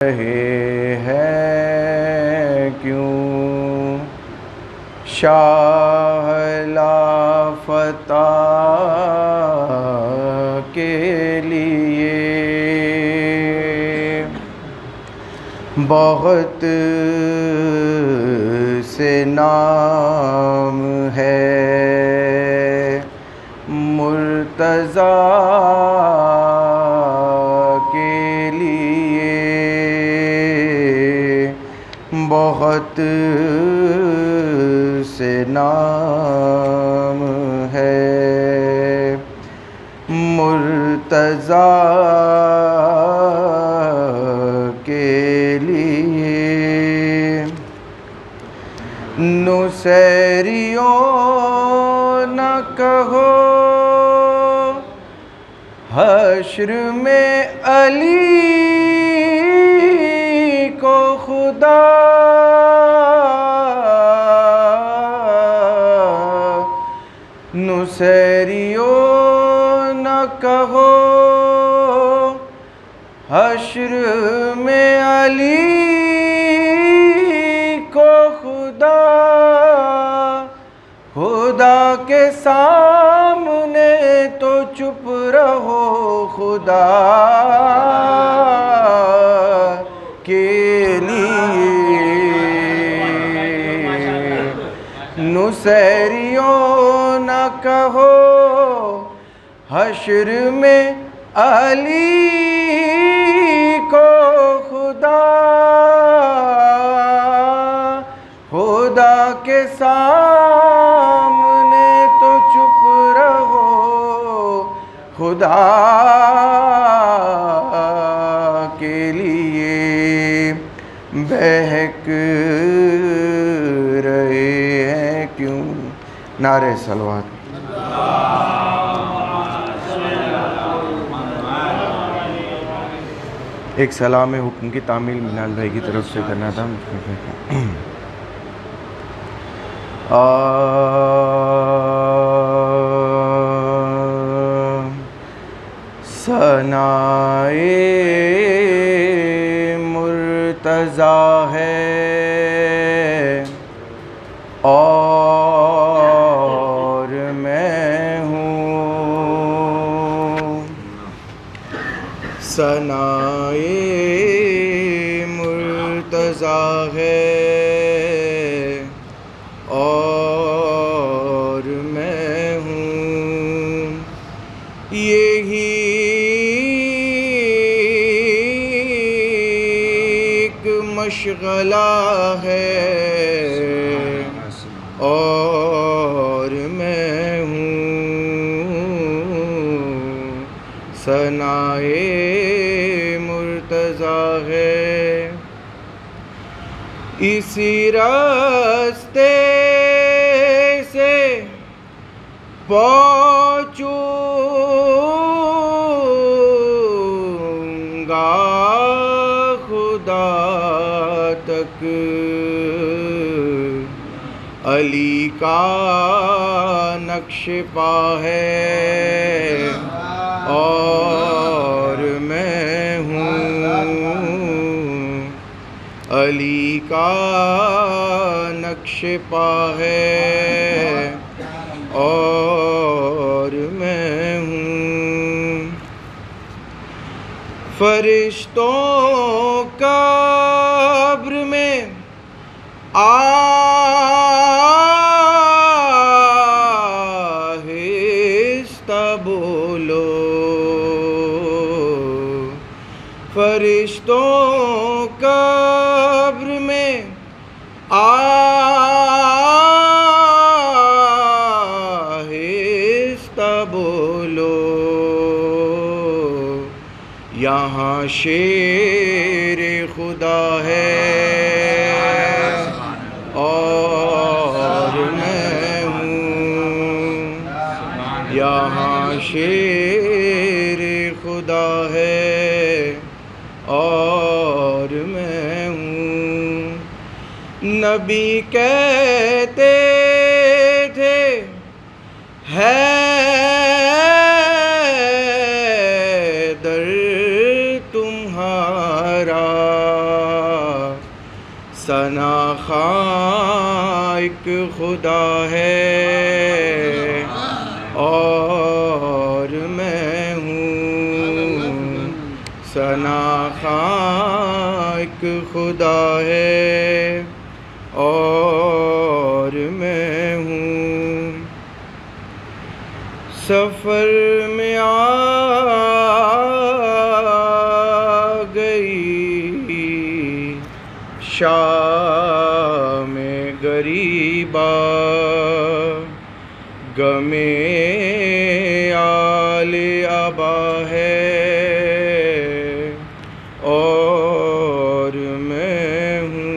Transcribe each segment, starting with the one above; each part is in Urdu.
رہے ہیں کیوں شاہ لافتہ کے لیے بہت سے نام ہے مرتضیٰ کے لیے بہت سے نام ہے مرتضیٰ کے لیے نصیریوں نہ کہو حشر میں علی کو خدا نصیریوں نہ کہو حشر میں علی کو خدا خدا کے سامنے تو چپ رہو خدا کے لیے نصیریوں نہ کہو حشر میں علی کو خدا خدا کے سامنے تو چپ رہو خدا کے لیے بہک رہے ہیں کیوں نعرہ صلوات ایک سلام حکم کی تعمیل منال بھائی کی طرف سے کرنا تھا ثنائے مرتضیٰ ہے اور میں ہوں ثنائے مرتضیٰ ہے اور میں ہوں یہی ایک مشغلہ ہے اور میں ہوں ثنائے مرتضیٰ ہے اسی راستے سے پہنچوں گا خدا تک علی کا نقش پا ہے اور میں ہوں علی کا نقش پا ہے اور میں ہوں فرشتوں کا قبر میں آہستہ بولو فرشتوں کا قبر میں آہستہ بولو یہاں شیر خدا ہے اور میں ہوں یہاں شیر خدا ہے اور میں ہوں نبی کہتے تھے حیدر تمہارا ثنا خواں ایک خدا ہے اور میں ہوں، ثنا خواں ایک خدا ہے اور میں ہوں، سفر میں آ گئی شام غریبا، غم آل ابا ہے اور میں ہوں،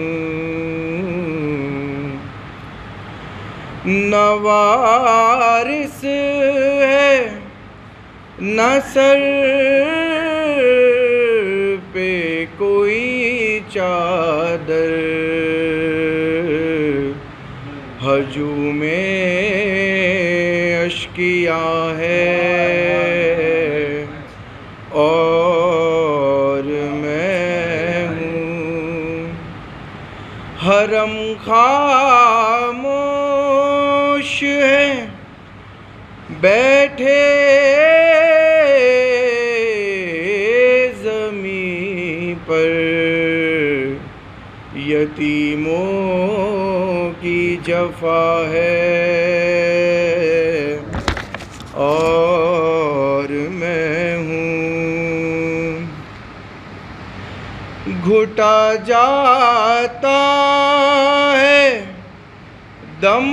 نہ وارث ہے نہ سر پہ کوئی چادر، ہجوم اشکیاء ہے اور میں ہوں، حرم خاموش ہے بیٹھے زمین پر، یتیموں کی جفا ہے اور میں ہوں، گھٹا جاتا ہے دم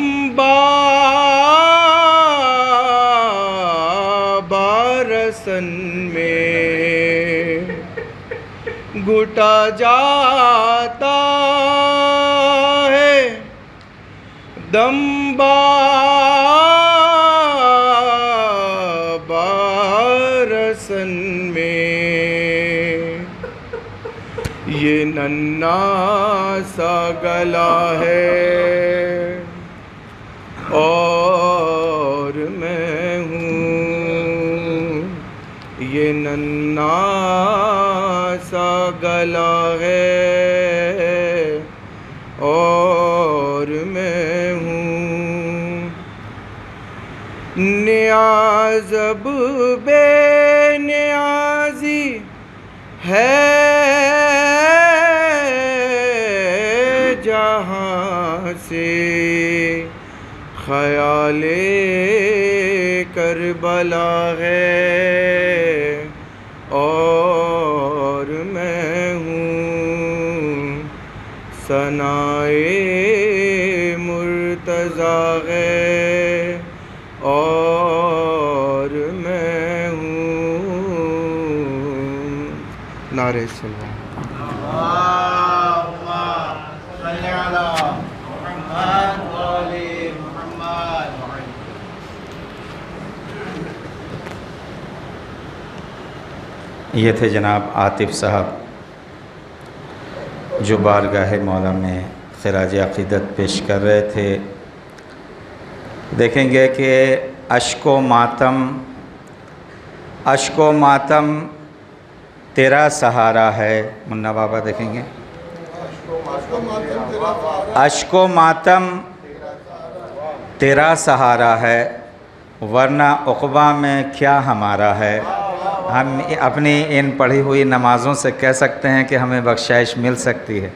بارسن میں، گھٹا جاتا ہے دم بارسن میں، یہ ننھا سا گلا ہے اور میں ہوں، یہ ننھا سا گلا ہے اور میں ہوں، نیاز اب بے نیازی ہے جہاں سے، خیال کربلا ہے اور میں ہوں، ثنائے مرتضیٰ ہے اور میں ہوں، نعرہ سلام۔ یہ تھے جناب عاطف صاحب جو بارگاہ مولا میں خراج عقیدت پیش کر رہے تھے۔ دیکھیں گے کہ اشک و ماتم تیرا سہارا ہے، منا بابا دیکھیں گے، اشک و ماتم تیرا سہارا ہے ورنہ عقبہ میں کیا ہمارا ہے۔ ہم اپنی ان پڑھی ہوئی نمازوں سے کہہ سکتے ہیں کہ ہمیں بخشائش مل سکتی ہے۔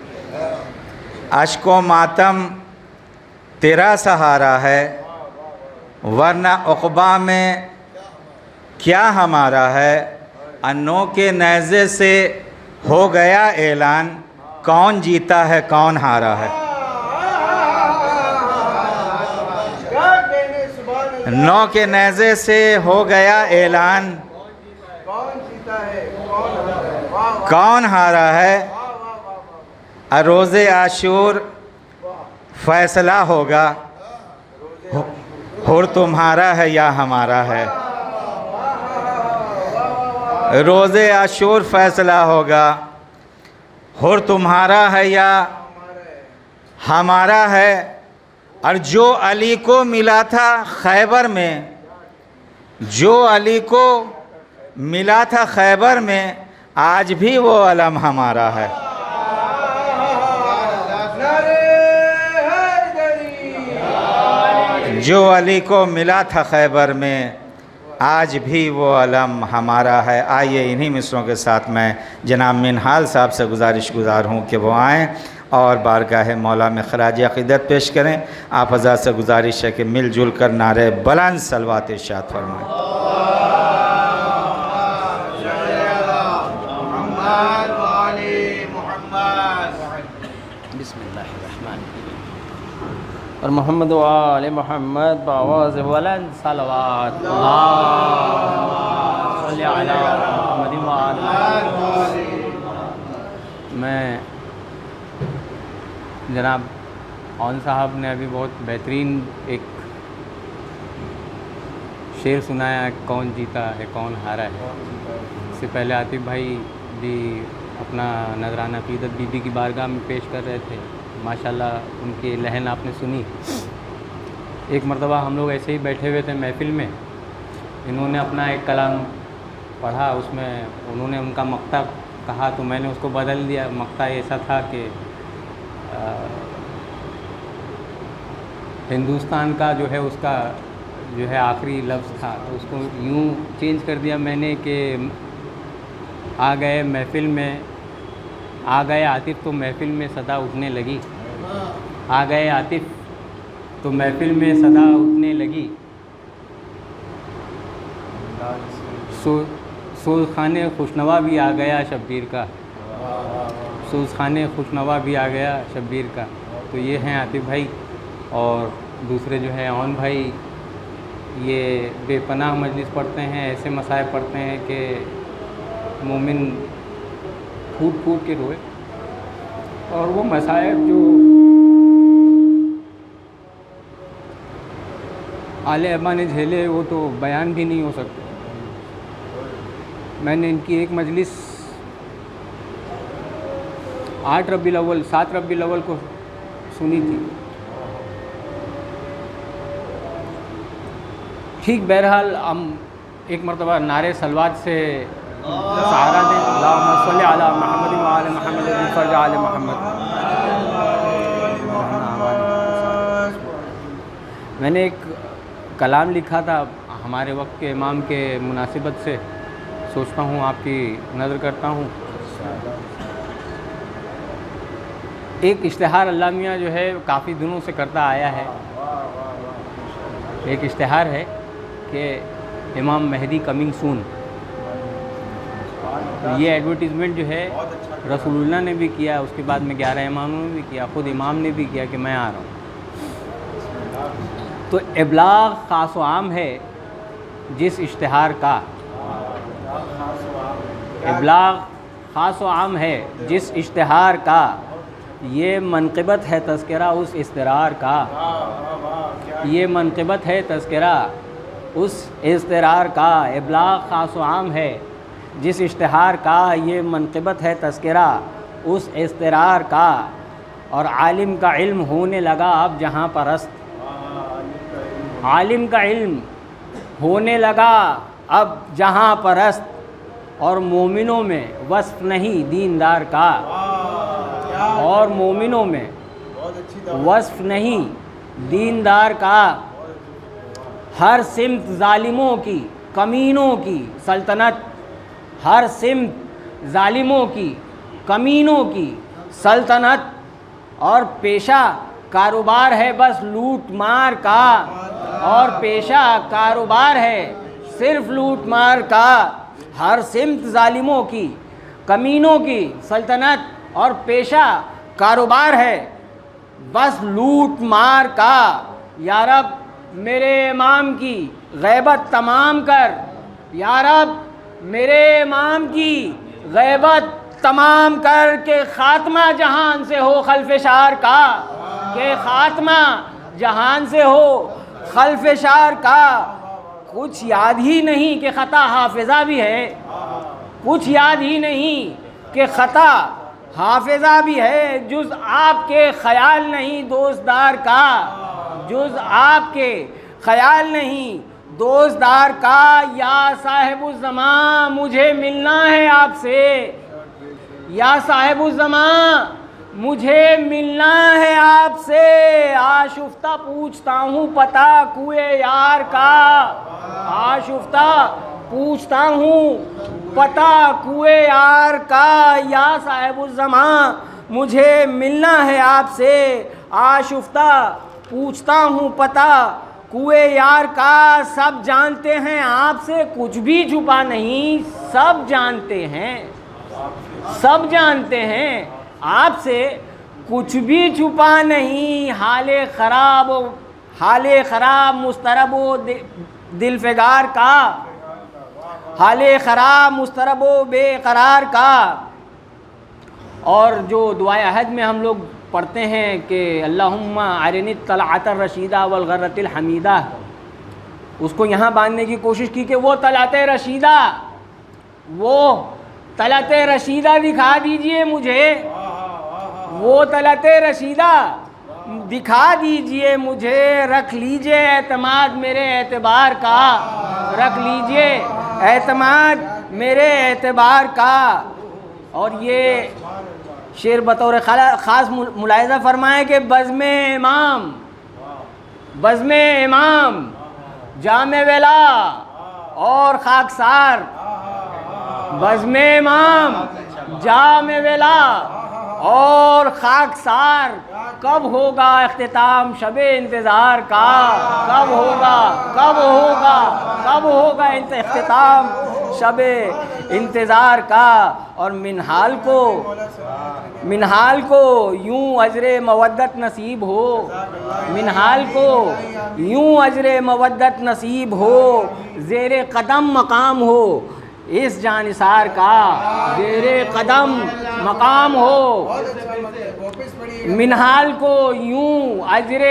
اشک و ماتم تیرا سہارا ہے ورنہ عقبہ میں کیا ہمارا ہے، انو کے نیزے سے ہو گیا اعلان، کون جیتا ہے کون ہارا ہے۔ نو کے نیزے سے ہو گیا اعلان، کون ہارا ہے، روز عاشور فیصلہ ہوگا، حر تمہارا ہے یا ہمارا ہے۔ روز عاشور فیصلہ ہوگا، حر تمہارا ہے یا ہمارا ہے۔ اور جو علی کو ملا تھا خیبر میں، جو علی کو ملا تھا خیبر میں، آج بھی وہ علم ہمارا ہے۔ جو علی کو ملا تھا خیبر میں آج بھی وہ علم ہمارا ہے. آئیے انہی مصروں کے ساتھ میں جناب منہال صاحب سے گزار ہوں کہ وہ آئیں اور بارگاہ مولا میں خراج عقیدت پیش کریں. آپ حضرات سے گزارش ہے کہ مل جل کر نعرے بلند صلوات ارشاد فرمائیں. بسم اللہ الرحمن الرحیم. اور محمد و آل محمد بآواز بلند صلوات. اللہم صلی علی محمد و آل محمد. میں جناب اون صاحب نے ابھی بہت بہترین ایک شعر سنایا ہے، کون جیتا ہے کون ہارا ہے. اس سے پہلے عاطف بھائی بھی اپنا نذرانہ عقیدت بی بی کی بارگاہ میں پیش کر رہے تھے. ماشاءاللہ ان کی لحن آپ نے سنی. ایک مرتبہ ہم لوگ ایسے ہی بیٹھے ہوئے تھے محفل میں، انہوں نے اپنا ایک کلام پڑھا، اس میں انہوں نے ان کا مقطع کہا تو میں نے اس کو بدل دیا. مقطع ایسا تھا کہ ہندوستان کا جو ہے اس کا جو ہے آخری لفظ تھا، تو اس کو یوں چینج کر دیا میں نے کہ آ گئے محفل میں، آ گئے عاطف تو محفل میں صدا اٹھنے لگی. آ گئے عاطف تو محفل میں صدا اٹھنے لگی. سوزخانے خوشنوا بھی آ گیا شبیر کا، سوزخانے خوشنوا بھی آ گیا شبیر کا. تو یہ ہیں عاطف بھائی. اور دوسرے جو ہیں اون بھائی، یہ بے پناہ مجلس پڑھتے ہیں، ایسے مصائب پڑھتے ہیں کہ مومن پھوٹ پھوٹ کے روئے. اور وہ مصائب جو آل ابا نے جھیلے وہ تو بیان بھی نہیں ہو سکتے. میں نے ان کی ایک مجلس 7 ربیع الاول کو سنی تھی. ٹھیک، بہرحال ہم ایک مرتبہ نعرے صلوات سے سہارا دیں. اللہم صلی علی محمد و آل محمد فرج آل محمد. میں نے ایک کلام لکھا تھا ہمارے وقت کے امام کے مناسبت سے، سوچتا ہوں آپ کی نظر کرتا ہوں. ایک اشتہار اللہ میاں جو ہے کافی دنوں سے کرتا آیا ہے. ایک اشتہار ہے کہ امام مہدی کمنگ سون. یہ ایڈورٹیزمنٹ جو ہے رسول اللہ نے بھی کیا، اس کے بعد میں 11 اماموں نے بھی کیا، خود امام نے بھی کیا کہ میں آ رہا ہوں. تو ابلاغ خاص و عام ہے جس اشتہار کا، ابلاغ خاص و عام ہے جس اشتہار کا، یہ منقبت ہے تذکرہ اس اضطرار کا. یہ منقبت ہے تذکرہ اس اضطرار کا. ابلاغ خاص و عام ہے جس اشتہار کا، یہ منقبت ہے تذکرہ اس اضطرار کا. اور عالم کا علم ہونے لگا اب جہاں پرست، عالم کا علم ہونے لگا اب جہاں پرست. اور مومنوں میں وصف نہیں دیندار کا، اور مومنوں میں وصف نہیں دیندار کا. ہر سمت ظالموں کی کمینوں کی سلطنت، ہر سمت ظالموں کی کمینوں کی سلطنت. اور پیشہ کاروبار ہے بس لوٹ مار کا، اور پیشہ کاروبار ہے صرف لوٹ مار کا. ہر سمت ظالموں کی کمینوں کی سلطنت، اور پیشہ کاروبار ہے بس لوٹ مار کا. یا رب میرے امام کی غیبت تمام کر، یا رب میرے امام کی غیبت تمام کر، کہ خاتمہ جہان سے ہو خلف شار کا، کہ خاتمہ جہان سے ہو خلف شار کا. کچھ یاد ہی نہیں کہ خطا حافظہ بھی ہے، کچھ یاد ہی نہیں کہ خطا حافظہ بھی ہے. جز آپ کے خیال نہیں دوستدار کا، جز آپ کے خیال نہیں دوستدار کا. یا صاحب الزمان مجھے ملنا ہے آپ سے، یا صاحب الزمان مجھے ملنا ہے آپ سے، آشفتہ پوچھتا ہوں پتہ کوئے یار کا، آشفتہ پوچھتا ہوں پتہ کوئے یار کا، یا صاحب الزمان مجھے ملنا ہے آپ سے، آشفتہ پوچھتا ہوں پتہ کوئے یار کا، سب جانتے ہیں آپ سے کچھ بھی چھپا نہیں، سب جانتے ہیں، سب جانتے ہیں آپ سے کچھ بھی چھپا نہیں، حال خراب مضطرب و دل فگار کا، حال خراب مضطرب و بے قرار کا۔ اور جو دعائے عہد میں ہم لوگ پڑھتے ہیں کہ اللہم ارنی الطلعۃ الرشیدہ والغرۃ الحمیدہ، اس کو یہاں باندھنے کی کوشش کی کہ وہ طلعت رشیدہ، وہ طلعت رشیدہ دکھا دیجئے مجھے، وہ طلعت رشیدہ دکھا دیجئے مجھے، رکھ لیجئے اعتماد میرے اعتبار کا، رکھ لیجئے اعتماد میرے اعتبار کا۔ اور یہ شعر بطور خاص ملاحظہ فرمائیں کہ بزم امام جام ولا اور خاکسار، بزم امام جام ولا اور خاکسار، کب ہوگا اختتام شب انتظار کا، کب ہوگا اختتام شب انتظار کا۔ اور منحال کو یوں اجر مودت نصیب ہو، منحال کو یوں اجر مودت نصیب ہو، زیر قدم مقام ہو اس جانثار کا، زیر قدم مقام ہو، منحال کو یوں اجر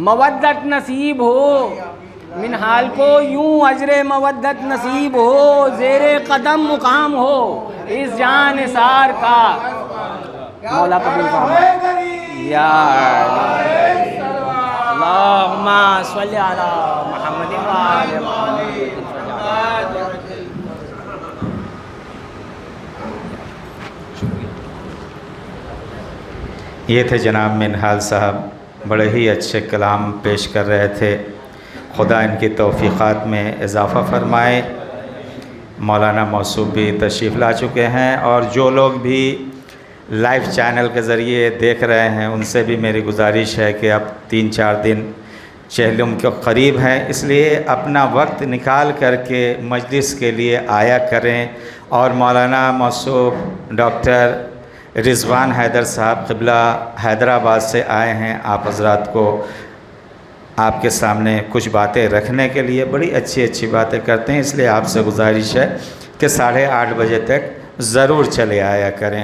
مودت نصیب ہو، منحال کو یوں اجر مودت نصیب ہو، زیر قدم مقام ہو اس جانثار کا۔ مولا قبول فرمائے یا اللہم صلی علی محمد و آل محمد۔ یہ تھے جناب منہال صاحب، بڑے ہی اچھے کلام پیش کر رہے تھے، خدا ان کی توفیقات میں اضافہ فرمائے۔ مولانا موصوف بھی تشریف لا چکے ہیں، اور جو لوگ بھی لائیو چینل کے ذریعے دیکھ رہے ہیں ان سے بھی میری گزارش ہے کہ اب 3-4 دن چہلم کے قریب ہیں، اس لیے اپنا وقت نکال کر کے مجلس کے لیے آیا کریں۔ اور مولانا موصوف ڈاکٹر رضوان حیدر صاحب قبلہ حیدرآباد سے آئے ہیں آپ حضرات کو آپ کے سامنے کچھ باتیں رکھنے کے لیے، بڑی اچھی باتیں کرتے ہیں، اس لیے آپ سے گزارش ہے کہ 8:30 بجے تک ضرور چلے آیا کریں۔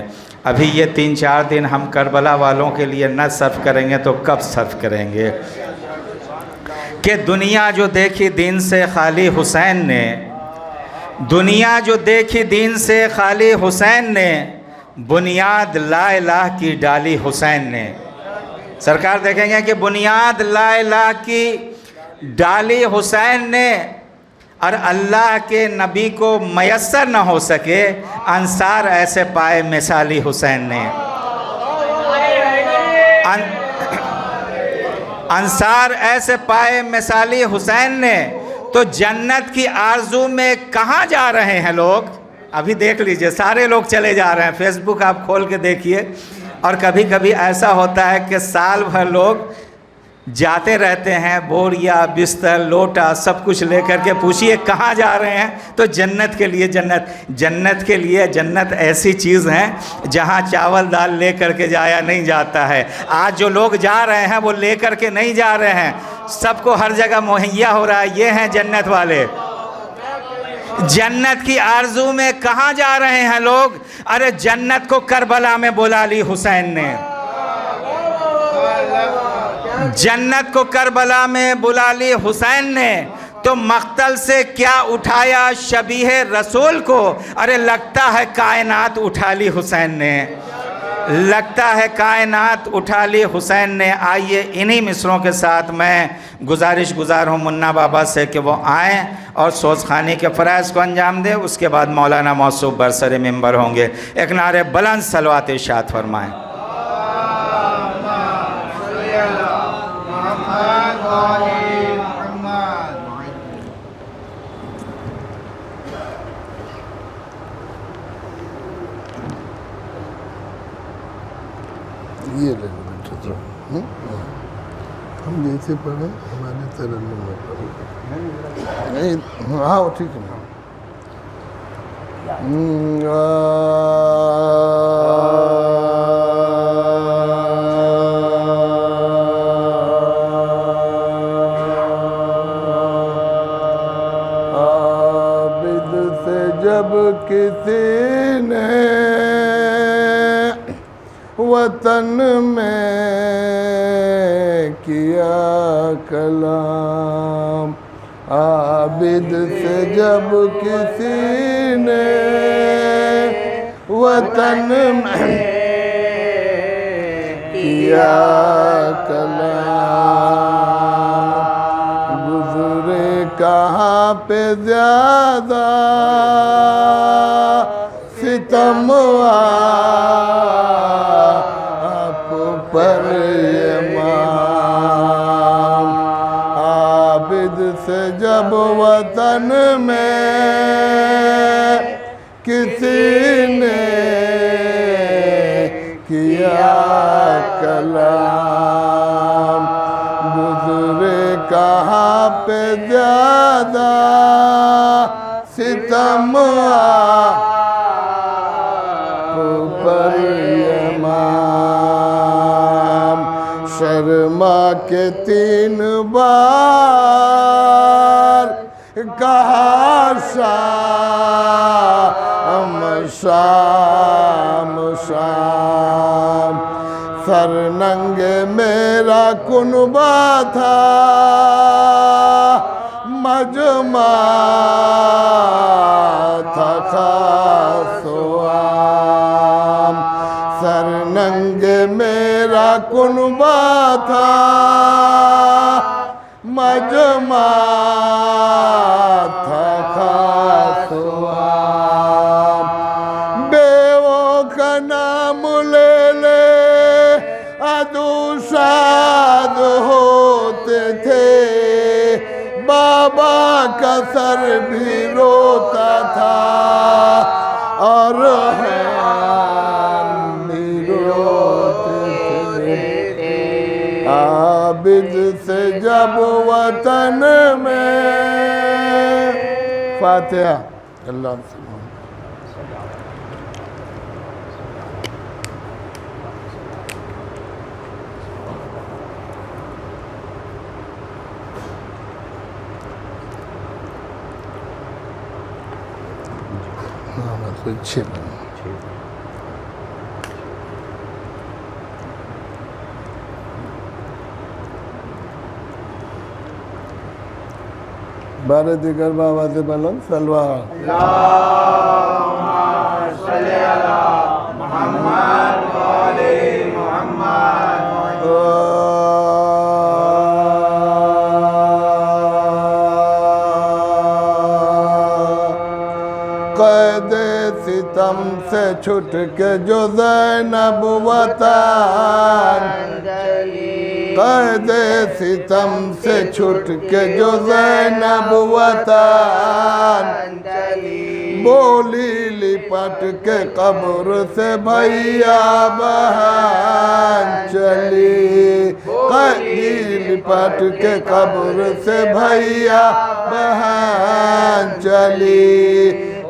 ابھی یہ 3-4 دن ہم کربلا والوں کے لیے نہ صرف کریں گے تو کب صرف کریں گے؟ کہ دنیا جو دیکھی دین سے خالی حسین نے، دنیا جو دیکھی دین سے خالی حسین نے، بنیاد لا الہ کی ڈالی حسین نے۔ سرکار دیکھیں گے کہ بنیاد لا الہ کی ڈالی حسین نے، اور اللہ کے نبی کو میسر نہ ہو سکے، انصار ایسے پائے مثالی حسین نے، انصار ایسے پائے مثالی حسین نے۔ تو جنت کی آرزو میں کہاں جا رہے ہیں لوگ؟ ابھی دیکھ لیجئے، سارے لوگ چلے جا رہے ہیں، فیس بک آپ کھول کے دیکھیے، اور کبھی کبھی ایسا ہوتا ہے کہ سال بھر لوگ جاتے رہتے ہیں، بوریا بستر لوٹا سب کچھ لے کر کے، پوچھئے کہاں جا رہے ہیں؟ تو جنت کے لیے، جنت کے لیے۔ جنت ایسی چیز ہے جہاں چاول دال لے کر کے جایا نہیں جاتا ہے۔ آج جو لوگ جا رہے ہیں وہ لے کر کے نہیں جا رہے ہیں، سب کو ہر جگہ مہیا ہو رہا ہے، یہ ہیں جنت والے۔ جنت کی آرزو میں کہاں جا رہے ہیں لوگ؟ ارے جنت کو کربلا میں بلا لی حسین نے، جنت کو کربلا میں بلا لی حسین نے۔ تو مقتل سے کیا اٹھایا شبیہ رسول کو، ارے لگتا ہے کائنات اٹھا لی حسین نے، لگتا ہے کائنات اٹھا لی حسین نے۔ آئیے انہی مصروں کے ساتھ میں گزار ہوں منا بابا سے کہ وہ آئیں اور سوز خانی کے فرائض کو انجام دیں، اس کے بعد مولانا موصوف برسر ممبر ہوں گے۔ ایک نعرہ بلند صلوات ارشاد فرمائیں۔ یہ لے لو بیٹا تو ہم جیسے پڑھیں ہمارے ترنم میں پڑھیں نہیں ہاں ٹھیک ہے عابد سے جب کسی نے وطن میں کیا کلام عابد سے جب کسی نے وطن میں کیا کلام گزرے کہاں پہ زیادہ ستم پر امام عابد سے جب وطن میں کسی نے کیا کلام گزرے کہاں پہ زیادہ ستم پر امام شرما کے 3 بار کہا شام شام شام سر ننگ میرا کنبہ تھا مجمع تھا خاص و عام سر ننگ میرا کنبہ تھا مجمع تھا خاص و عام بیووں کا نام لے لے عدو شاد ہوتے تھے بابا کا سر بھی روتا تھا اور ہم بھی روتے تھے عابد سے جب وطن میں فاتحہ اللہ اچھے بارہ دیگر بابا سے بلند سلوار اللہم صلی علی محمد و آل محمد قید ستم سے چھٹ کے جو زینب وطن قید ستم سے چھٹ کے جو زینب وطن بولی لپٹ کے قبر سے بھیا بہن چلی قیدی لپٹ کے قبر سے بھیا بہن چلی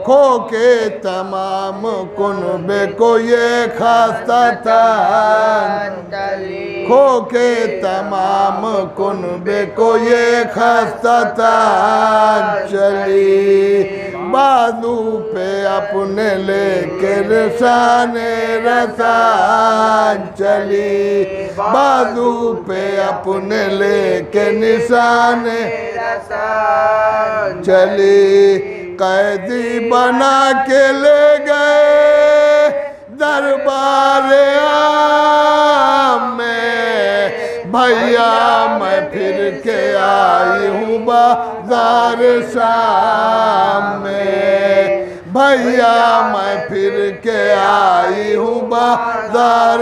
کھو کے تمام کنبے کو یہ خاصہ تھا کھو کے تمام کنبے کو یہ خاصہ تھا چلی بازو پہ اپنے لے کے رسان رسان چلی بازو پہ اپنے لے کے نشان چلی قیدی بنا کے لے گئے دربار عام میں بھیا میں پھر کے آئی ہوں بازار شام میں بھیا میں پھر کے آئی ہوں بازار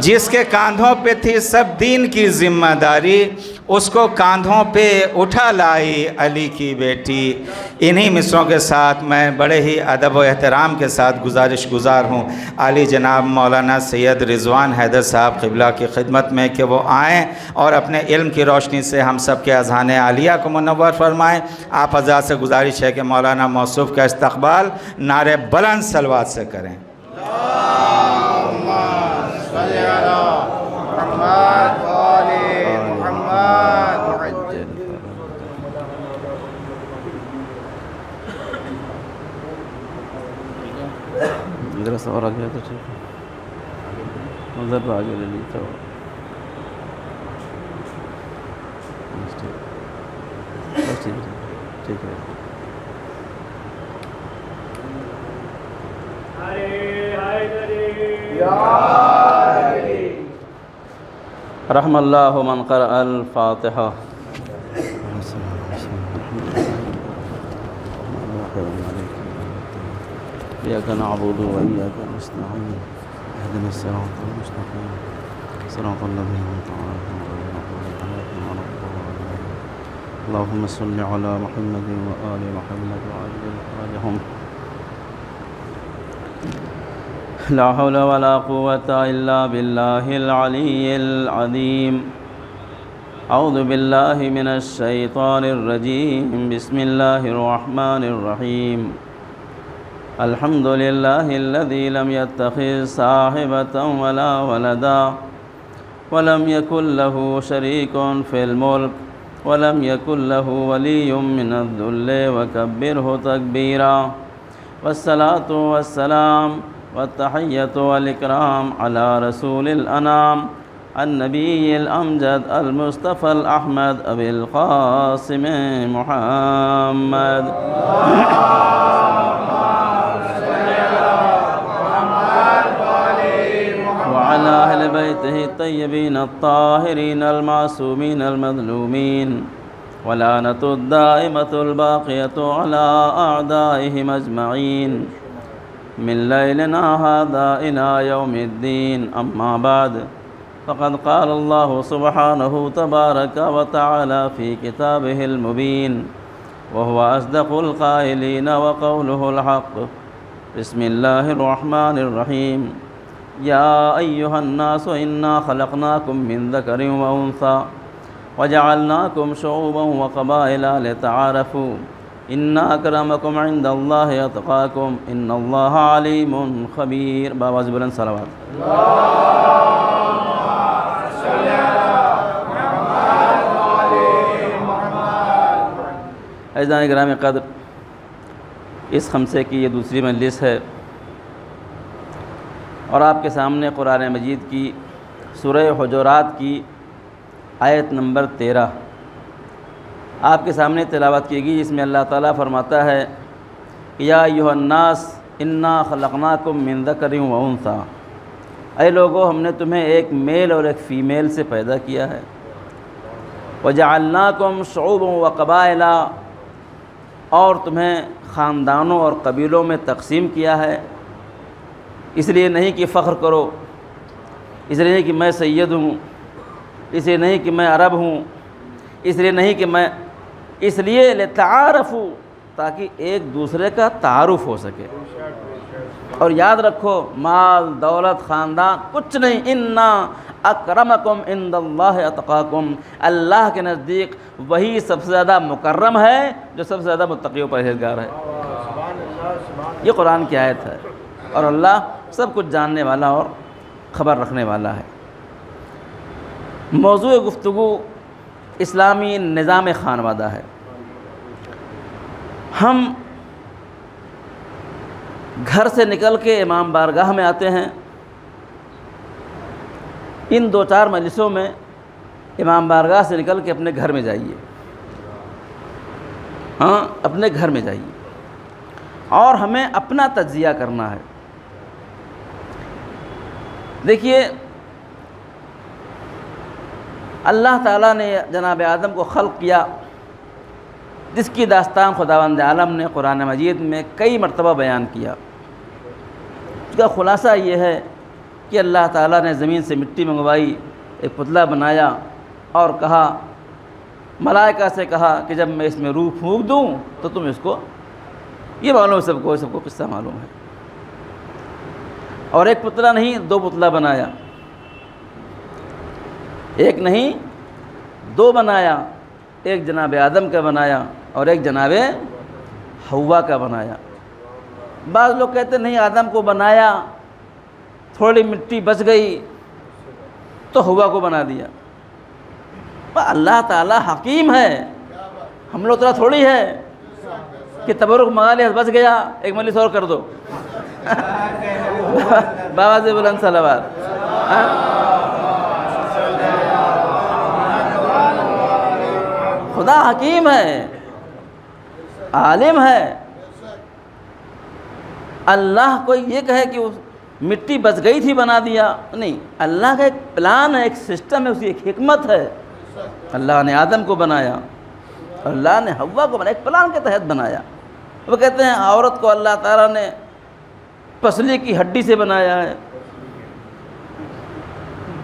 جس کے کاندھوں پہ تھی سب دین کی ذمہ داری، اس کو کاندھوں پہ اٹھا لائی علی کی بیٹی۔ انہی مصروں کے ساتھ میں بڑے ہی ادب و احترام کے ساتھ گزارش گزار ہوں علی جناب مولانا سید رضوان حیدر صاحب قبلہ کی خدمت میں کہ وہ آئیں اور اپنے علم کی روشنی سے ہم سب کے اذہان عالیہ کو منور فرمائیں۔ آپ حضرات سے گزارش ہے کہ مولانا موصوف کا استقبال نعرے بلند صلوات سے کریں۔ ادھر سے اور آگے تو ٹھیک ہے، ادھر تو آگے لے لیتا ہو۔ ٹھیک ہے۔ رحم اللہ من قرأ الفاتحہ۔ إياك نعبد وإياك نستعين اهدنا الصراط المستقيم صراط الذين أنعمت عليهم غير المغضوب عليهم ولا الضالين اللهم صل على محمد وآل محمد وعجل فرجهم لا حول ولا قوة إلا بالله العلي العظيم أعوذ بالله من الشيطان الرجيم بسم الله الرحمن الرحيم الحمد لله الذي لم يتخذ صاحبة ولا ولدا ولم يكن له شريك في الملك ولم يكن له ولي من الذل وكبره تكبيرا والصلاة والسلام والتحية والإكرام على رسول الأنام النبي الأمجد المصطفى الأحمد أبي القاسم محمد وعلى أهل بيته الطيبين الطاهرين المعصومين المظلومين ولعنة الدائمة الباقية على أعدائهم أجمعين من ليلنا هذا إلى يوم الدين أما بعد فقد قال الله سبحانه تبارك وتعالى في كتابه المبين وهو أصدق القائلين وقوله الحق بسم الله الرحمن الرحيم يا أيها الناس إنا خلقناكم من ذكر وأنثى وجعلناكم شعوبا وقبائل لتعارفوا إن أكرمكم عند الله أتقاكم إن الله عليم خبير بآواز بلند صلوات عزیزان گرامی قدر، اس خمسے کی یہ دوسری مجلس ہے اور آپ کے سامنے قرآن مجید کی سورہ حجرات کی آیت نمبر 13 آپ کے سامنے تلاوت کی گئی، جس میں اللہ تعالیٰ فرماتا ہے یا ایھا الناس انا خلقناکم من ذکر و انثی، اے لوگو ہم نے تمہیں ایک میل اور ایک فیمیل سے پیدا کیا ہے، وجعلناکم شعوبا و قبائل، اور تمہیں خاندانوں اور قبیلوں میں تقسیم کیا ہے، اس لیے نہیں کہ فخر کرو، اس لیے نہیں کہ میں سید ہوں، اس لیے نہیں کہ میں عرب ہوں، اس لیے نہیں کہ میں، اس لیے لتعارفوا، تاکہ ایک دوسرے کا تعارف ہو سکے۔ اور یاد رکھو مال دولت خاندان کچھ نہیں، انا اکرمکم عند اللہ اتقاکم، اللہ کے نزدیک وہی سب سے زیادہ مکرم ہے جو سب سے زیادہ متقی و پرہیزگار ہے۔ یہ قرآن کی آیت ہے اور اللہ سب کچھ جاننے والا اور خبر رکھنے والا ہے۔ موضوع گفتگو اسلامی نظام خانوادہ ہے۔ ہم گھر سے نکل کے امام بارگاہ میں آتے ہیں، ان 2-4 مجلسوں میں امام بارگاہ سے نکل کے اپنے گھر میں جائیے، ہاں اپنے گھر میں جائیے، اور ہمیں اپنا تجزیہ کرنا ہے۔ دیکھیے اللہ تعالیٰ نے جناب آدم کو خلق کیا، جس کی داستان خداوند عالم نے قرآن مجید میں کئی مرتبہ بیان کیا۔ اس کا خلاصہ یہ ہے کہ اللہ تعالیٰ نے زمین سے مٹی منگوائی، ایک پتلا بنایا اور کہا، ملائکہ سے کہا کہ جب میں اس میں روح پھونک دوں تو تم اس کو، یہ معلوم سب کو قصہ معلوم ہے۔ اور ایک پتلا نہیں 2 پتلا بنایا، ایک نہیں 2 بنایا، ایک جناب آدم کا بنایا اور ایک جناب حوا کا بنایا۔ بعض لوگ کہتے نہیں آدم کو بنایا، تھوڑی مٹی بچ گئی تو حوا کو بنا دیا۔ اللہ تعالیٰ حکیم ہے، ہم لوگ طرح تھوڑی ہے کہ تبرک منگا لیا بچ گیا، ایک مجلس اور کر دو بابا سے بلند صلوات۔ خدا حکیم ہے، عالم ہے۔ اللہ کو یہ کہے کہ مٹی بچ گئی تھی بنا دیا، نہیں، اللہ کا ایک پلان ہے، ایک سسٹم ہے، اس کی ایک حکمت ہے۔ اللہ نے آدم کو بنایا اور اللہ نے حوا کو بنایا، ایک پلان کے تحت بنایا۔ وہ کہتے ہیں عورت کو اللہ تعالیٰ نے پسلی کی ہڈی سے بنایا ہے،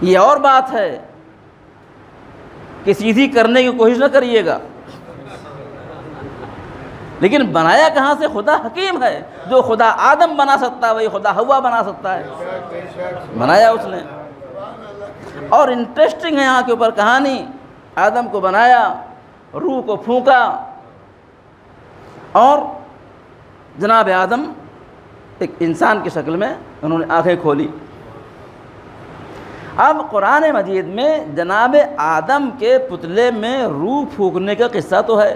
یہ اور بات ہے کہ سیدھی کرنے کی کوشش نہ کریے گا، لیکن بنایا کہاں سے؟ خدا حکیم ہے، جو خدا آدم بنا سکتا ہے وہی خدا حوا بنا سکتا ہے، بنایا اس نے۔ اور انٹرسٹنگ ہے یہاں کے اوپر کہانی، آدم کو بنایا، روح کو پھونکا اور جناب آدم ایک انسان کی شکل میں انہوں نے آنکھیں کھولی۔ اب قرآن مجید میں جناب آدم کے پتلے میں روح پھونکنے کا قصہ تو ہے،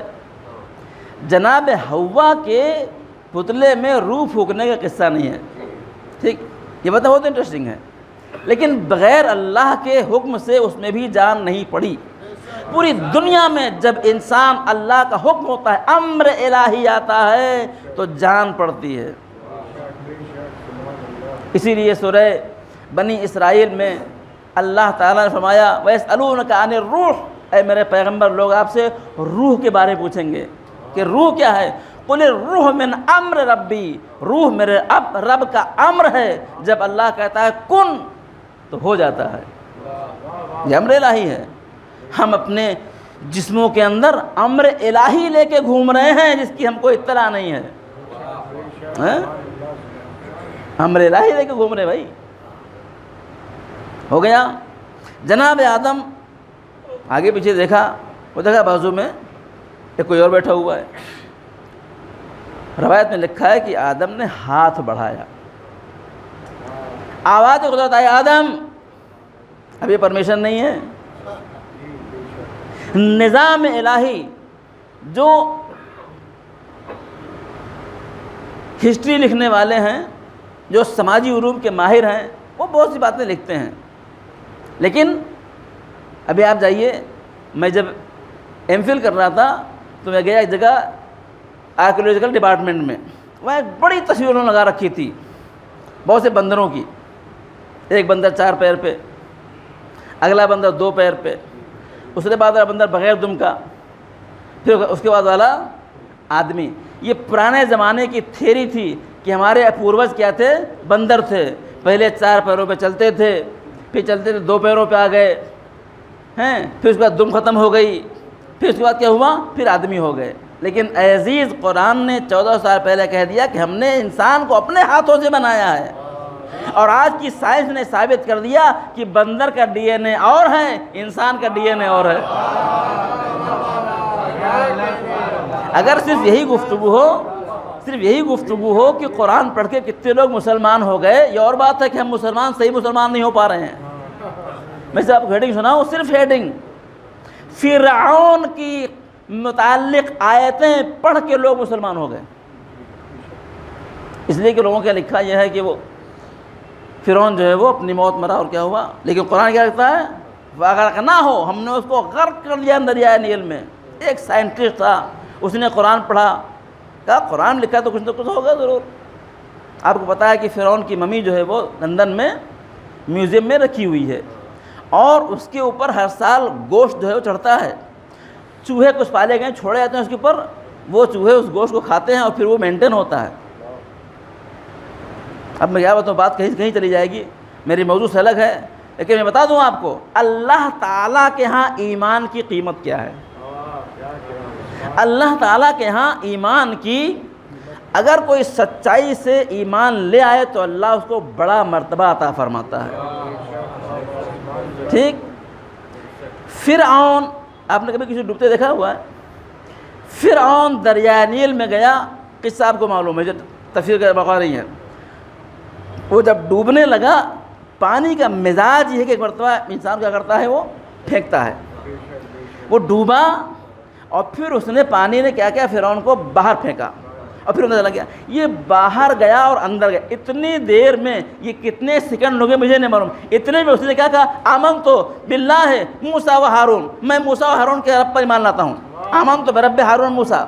جناب حوا کے پتلے میں روح پھونکنے کا قصہ نہیں ہے، ٹھیک، یہ بات بہت انٹرسٹنگ ہے، لیکن بغیر اللہ کے حکم سے اس میں بھی جان نہیں پڑی۔ پوری دنیا میں جب انسان اللہ کا حکم ہوتا ہے، امر الہی آتا ہے تو جان پڑتی ہے۔ اسی لیے سورہ بنی اسرائیل میں اللہ تعالیٰ نے فرمایا وَيَسْأَلُونَكَ عَنِ الرُّوحِ، اے میرے پیغمبر لوگ آپ سے روح کے بارے پوچھیں گے کہ روح کیا ہے؟ قُلِ الرُّوحُ مِنْ أَمْرِ رَبِّي، روح میرے رب کا امر ہے، جب اللہ کہتا ہے کن تو ہو جاتا ہے، یہ امر الہی ہے۔ ہم اپنے جسموں کے اندر امر الہی لے کے گھوم رہے ہیں جس کی ہم کو اطلاع نہیں ہے، امر الہی لے کے گھوم رہے بھائی۔ ہو گیا، جناب آدم آگے پیچھے دیکھا، وہ دیکھا بازو میں ایک کوئی اور بیٹھا ہوا ہے۔ روایت میں لکھا ہے کہ آدم نے ہاتھ بڑھایا، آواز قدرت آئی آدم، اب یہ پرمیشن نہیں ہے۔ نظام الہی جو ہسٹری لکھنے والے ہیں، جو سماجی علوم کے ماہر ہیں، وہ بہت سی باتیں لکھتے ہیں، لیکن ابھی آپ جائیے، میں جب ایم فل کر رہا تھا تو میں گیا ایک جگہ آرکیولوجیکل ڈپارٹمنٹ میں، وہاں ایک بڑی تصویر انہوں نے لگا رکھی تھی بہت سے بندروں کی، ایک بندر 4 پیر پہ، اگلا بندر 2 پیر پہ، اس کے بعد والا بندر بغیر دم کا، پھر اس کے بعد والا آدمی۔ یہ پرانے زمانے کی تھیوری تھی کہ ہمارے پوروج کیا تھے؟ بندر تھے، پہلے 4 پیروں پہ چلتے تھے، پھر چلتے تھے 2 پیروں پہ آ گئے ہیں، پھر اس کے بعد دم ختم ہو گئی، پھر اس کے بعد کیا ہوا؟ پھر آدمی ہو گئے۔ لیکن اے عزیز، قرآن نے 14 سال پہلے کہہ دیا کہ ہم نے انسان کو اپنے ہاتھوں سے بنایا ہے، اور آج کی سائنس نے ثابت کر دیا کہ بندر کا ڈی این اے اور ہے، انسان کا ڈی این اے اور ہے۔ اگر صرف یہی گفتگو ہو کہ قرآن پڑھ کے کتنے لوگ مسلمان ہو گئے، یہ اور بات ہے کہ ہم صحیح مسلمان نہیں ہو پا رہے ہیں۔ میں سے آپ کو ہیڈنگ سناؤں، صرف ہیڈنگ، فرعون کی متعلق آیتیں پڑھ کے لوگ مسلمان ہو گئے، اس لیے کہ لوگوں کا لکھا یہ ہے کہ وہ فرعون جو ہے وہ اپنی موت مرا اور کیا ہوا، لیکن قرآن کیا کہتا ہے؟ وَأَغْرَقْنَاهُ، ہم نے اس کو غرق کر دیا دریائے نیل میں۔ ایک سائنٹسٹ تھا، اس نے قرآن پڑھا، کہا قرآن لکھا تو کچھ نہ کچھ ہوگا ضرور۔ آپ کو پتہ ہے کہ فرعون کی ممی جو ہے وہ لندن میں میوزیم میں رکھی ہوئی ہے، اور اس کے اوپر ہر سال گوشت جو ہے وہ چڑھتا ہے، چوہے کچھ پالے گئے چھوڑے جاتے ہیں اس کے اوپر، وہ چوہے اس گوشت کو کھاتے ہیں اور پھر وہ مینٹین ہوتا ہے۔ اب میں کیا بتاؤں، بات کہیں چلی جائے گی۔ میری موضوع سے الگ ہے، لیکن میں بتا دوں آپ کو اللہ تعالیٰ کے ہاں ایمان کی قیمت کیا ہے۔ اللہ تعالیٰ کے ہاں ایمان کی اگر کوئی سچائی سے ایمان لے آئے تو اللہ اس کو بڑا مرتبہ عطا فرماتا ہے۔ ٹھیک، فرعون، آپ نے کبھی کسی ڈوبتے دیکھا ہوا ہے؟ فرعون دریائے نیل میں گیا، قصہ آپ کو معلوم ہے، جو تفسیر کا بقا نہیں ہے۔ وہ جب ڈوبنے لگا، پانی کا مزاج یہ ہے کہ ایک مرتبہ انسان کیا کرتا ہے، وہ پھینکتا ہے۔ وہ ڈوبا اور پھر اس نے پانی نے کیا کیا، فرعون کو باہر پھینکا، اور پھر اندر گیا۔ یہ باہر گیا اور اندر گیا، اتنی دیر میں، یہ کتنے سیکنڈ ہو گئے مجھے نہیں معلوم، اتنے میں اس نے کیا کہا، آمنت باللہ موسیٰ و ہارون، میں موسیٰ و ہارون کے رب پر ایمان لاتا ہوں، آمنت برب ہارون موسیٰ۔